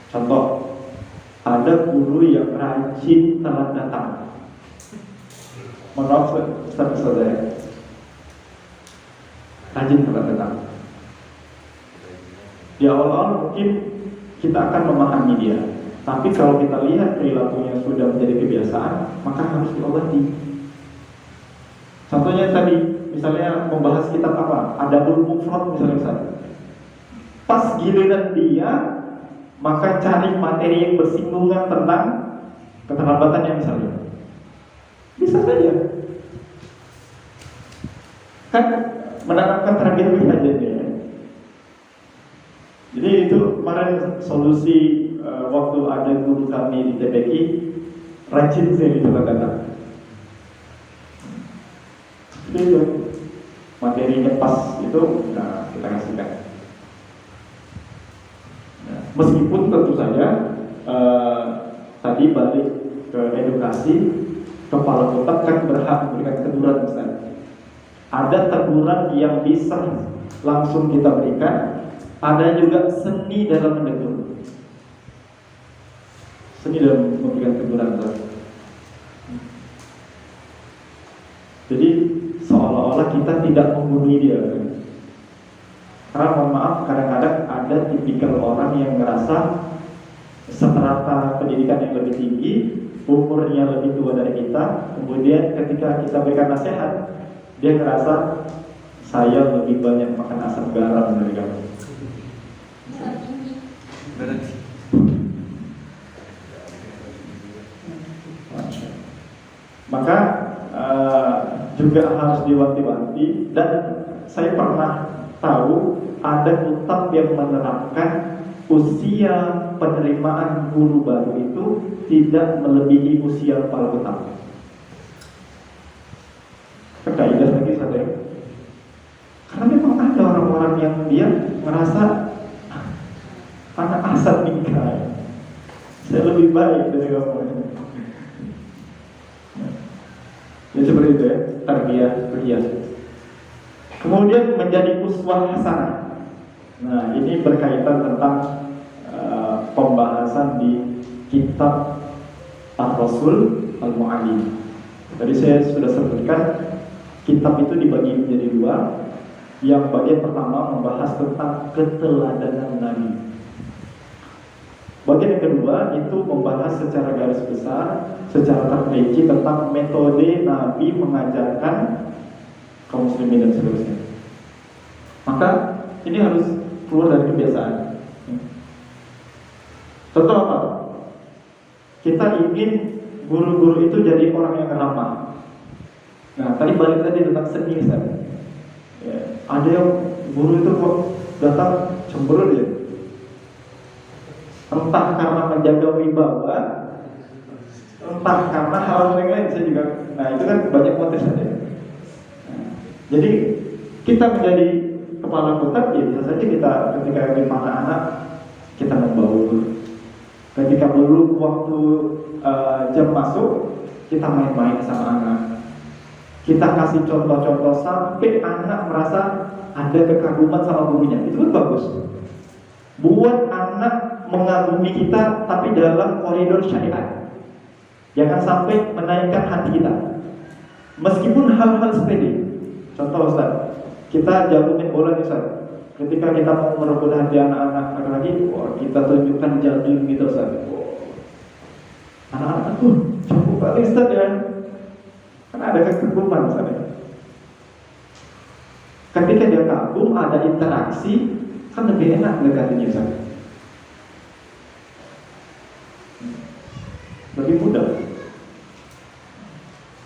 Contoh, ada guru yang rajin telat datang. Mohon maaf, Ustaz saya. Rajin telat datang. Di awal-awal mungkin kita akan memahami dia, tapi kalau kita lihat perilakunya sudah menjadi kebiasaan, maka harus diobati. Contohnya tadi, misalnya membahas kitab apa? Adabul Mufrad misalnya Ustaz. Pas giliran dia, maka cari materi yang bersinggungan tentang keterlambatannya misalnya. Bisa saja. Kan menanamkan tarbiyah ruhiyah aja. Jadi itu kemarin solusi waktu ada guru kami di TPI, rajin saya di kata-kata. Itu materinya pas itu, nah kita kasihkan. Nah, meskipun tentu saja tadi balik ke edukasi, kepala kota kan berhak memberikan teguran Ustaz. Ada teguran yang bisa langsung kita berikan, ada juga seni dalam menegur. Seni dalam memberikan teguran Ustaz. Jadi seolah-olah kita tidak membunuh dia. Karena mohon maaf, kadang-kadang ada tipikal orang yang merasa strata pendidikan yang lebih tinggi, umurnya lebih tua dari kita, kemudian ketika kita berikan nasihat, dia merasa saya lebih banyak makan asam garam dari kamu. Maka juga harus diwanti-wanti, dan saya pernah tahu ada kitab yang menerapkan usia penerimaan guru baru itu tidak melebihi usia kepala kitab. Kekaidah lagi saudara. Karena memang ada orang-orang yang dia merasa anak asal nikah, saya lebih baik dari kamu. Ya seperti itu ya, tarbiyah kuliah. Kemudian menjadi uswah hasanah. Nah, ini berkaitan tentang pembahasan di kitab Ar-Rasul Al-Mu'allim. Tadi saya sudah sebutkan kitab itu dibagi menjadi dua. Yang bagian pertama membahas tentang keteladanan Nabi. Bagian yang kedua itu membahas secara garis besar, secara terperinci tentang metode Nabi mengajarkan kaum muslimin dan seterusnya. Maka ini harus keluar dari kebiasaan. Contoh apa? Kita ingin guru-guru itu jadi orang yang ramah. Nah, tadi balik tadi tentang seni saja. Ya, ada yang guru itu kok datang cemberut ya. Entah karena menjaga wibawa, entah karena hal yang lain saya juga. Nah, itu kan banyak motif saja. Nah, jadi kita menjadi kepala kota, ya bisa saja kita ketika di mana anak kita membaur. Ketika belum waktu jam masuk, kita main-main sama anak. Kita kasih contoh-contoh sampai anak merasa ada kekaguman sama gurunya. Itu kan bagus. Buat anak mengagumi kita, tapi dalam koridor syariat. Jangan sampai menaikkan hati kita. Meskipun hal-hal sepele. Contoh Ustaz, kita jago main bola nih Ustaz. Ketika kita mau merebut hati anak-anak lagi, wah kita tunjukkan jadul gitu Ustaz. Anak-anak tuh cukup kali Ustaz ya. Kan ada kekaguman Ustaz ya. Ketika dia kagum, ada interaksi, kan lebih enak dekatinya Ustaz. Lebih mudah.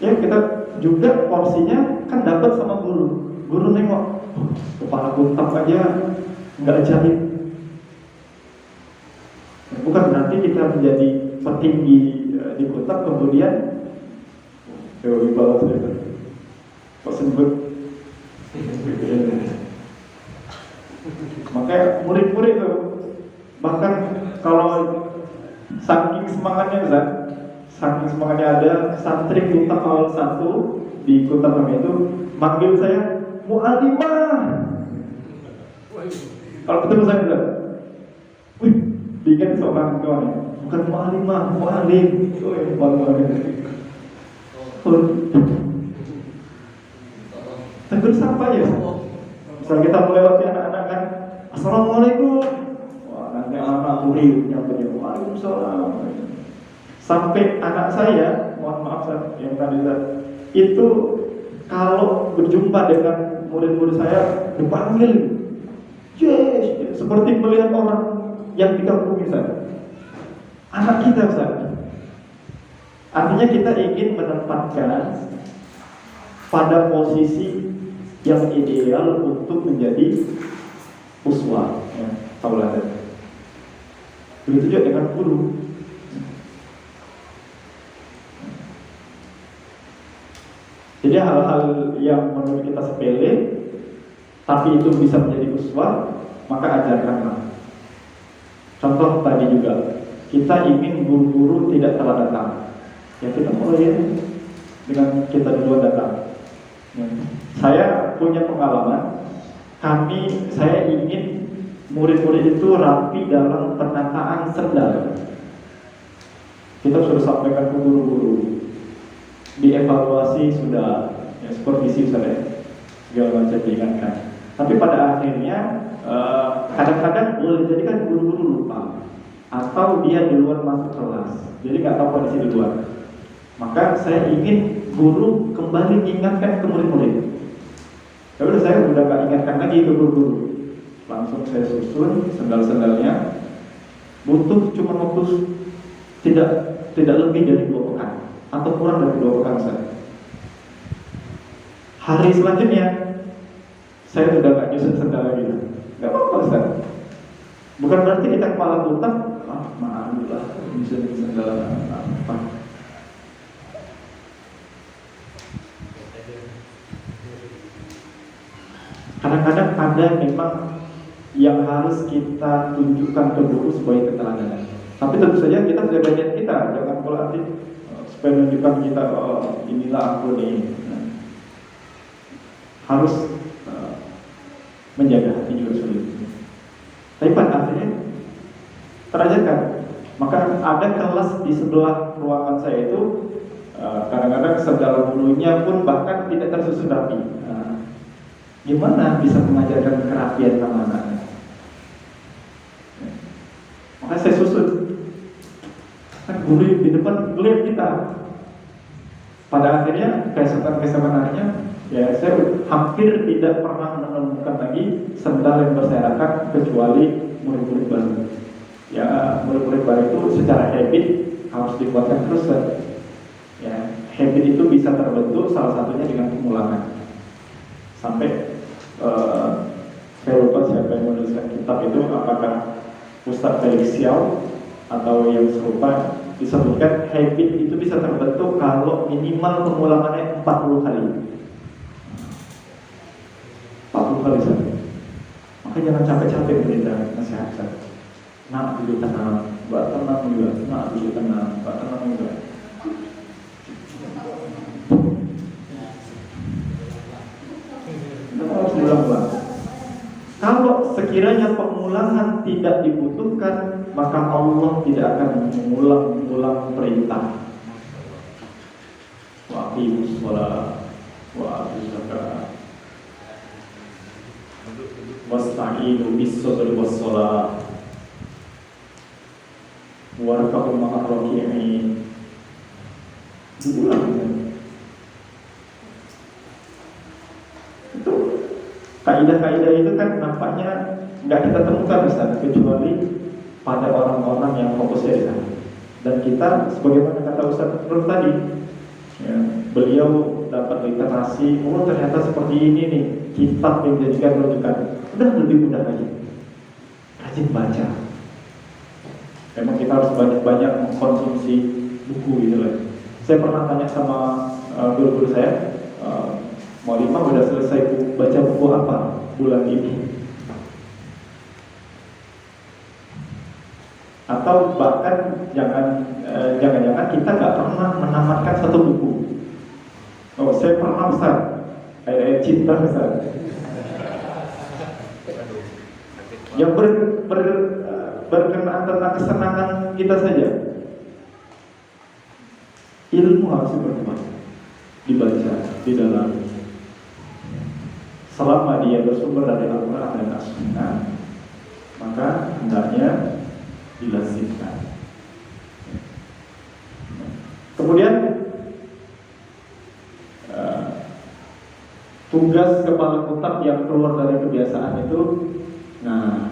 Ya kita juga porsinya kan dapat sama guru. Guru nengok, kepala kuntab aja nggak ajaib. Bukan berarti kita menjadi petinggi di kuntab kemudian wibawa saja. Kok sebut? Makanya murid-murid tuh bahkan kalau saking semangatnya Ustaz, saking semangatnya ada santri kuntab awal 1 di kuntab kami itu manggil saya Mu'alimah. Kalau ketemu saya bilang, wih, bikin seorang kawan ya, bukan Mu'alimah, Mu'alim. Tegur sapa ya. Misal kita melewati anak-anak kan, Assalamualaikum. Wah, nanti anak murid nyampe Waalaikumsalam. Sampai anak saya, mohon maaf yang tadi itu kalau berjumpa dengan murid-murid saya dipanggil, yes, seperti melihat orang yang dikagumi saya. Anak kita Ustaz. Artinya kita ingin menempatkan pada posisi yang ideal untuk menjadi uswah, ya, tauladan. Begitu juga dengan guru. Jadi hal-hal yang menurut kita sepele tapi itu bisa menjadi uswah, maka ajarkanlah. Contoh tadi juga, kita ingin guru-guru tidak telat datang, ya kita mulai dengan kita duluan datang. Saya punya pengalaman, saya ingin murid-murid itu rapi dalam penataan sendal. Kita sudah sampaikan ke guru-guru, dievaluasi sudah, ya, supervisi sudah, segala macam diingatkan. Tapi pada akhirnya kadang-kadang boleh jadi kan guru-guru lupa, atau dia duluan masuk kelas, jadi nggak tahu kondisi duluan. Maka saya ingin guru kembali mengingatkan ke murid-murid. Ya udah, saya udah nggak ingatkan lagi ke guru-guru, langsung saya susun sendal-sendalnya. Butuh cuma waktu tidak lebih dari 2 pekan atau kurang dari 2 pekan saja. Hari selanjutnya saya sudah nggak nyusun sendal lagi. Nggak apa-apa, Ustaz. Bukan berarti kita kepala otak, maaf lah, nyusun sendal apa. Kadang-kadang ada memang yang harus kita tunjukkan ke guru sebagai keteladanan. Tapi tentu saja kita sudah bagian kita, jangan berarti supaya menunjukkan kita, inilah aku nih. Harus menjaga hati juga sulit. Tapi pada akhirnya terajarkan. Maka ada kelas di sebelah ruangan saya itu, kadang-kadang sendal bulunya pun bahkan tidak tersusun rapi. Gimana bisa mengajarkan kerapian sama anak-anak? Maka saya susun. Kan guru di depan melihat kita. Pada akhirnya keesokan harinya, ya saya hampir tidak pernah menemukan lagi sendal yang berserakan kecuali murid-murid baru. Ya, murid-murid baru itu secara habit harus dikuatkan terus. Ya, habit itu bisa terbentuk salah satunya dengan pengulangan. Sampai saya lupa siapa yang menuliskan kitab itu, apakah Ustadz Felix Xiao atau yang serupa, disebutkan habit itu bisa terbentuk kalau minimal pengulangannya 40 kali. 40 kali saja. Maka jangan capek-capek berita nasihat. Nah, duduk tenang, buat tenang juga. Nah, duduk tenang, buat tenang juga. Harus diulang-ulang. Kalau sekiranya pengulangan tidak dibutuhkan, maka Allah tidak akan mengulang-ulang perintah. Wa aqimus shalah wa atuz zakah wasta'inu bis-sabri was-shalah warka'u ma'ar raki'in. Diulang. Itu kaidah-kaidah itu kan nampaknya nggak kita temukan Ustaz, kecuali pada orang-orang yang fokusnya di sana. Dan kita, sebagaimana kata Ustaz Nur tadi, ya, beliau dapat literasi, ternyata seperti ini nih kitab yang dijadikan rujukan. Udah lebih mudah lagi, rajin baca. Memang kita harus banyak-banyak mengkonsumsi buku gitu lah. Saya pernah tanya sama guru-guru saya, mau Imam udah selesai baca buku apa bulan ini? Atau bahkan jangan-jangan kita nggak pernah menamatkan satu buku. Oh, saya pernah Ustaz, ayat cinta Ustaz, yang berkenaan tentang kesenangan kita saja. Ilmu harus dibaca, didalami. Selama dia bersumber dari Al-Quran dan As-Sunnah, maka hendaknya dilazimkan. Kemudian tugas kepala kitab yang keluar dari kebiasaan itu, nah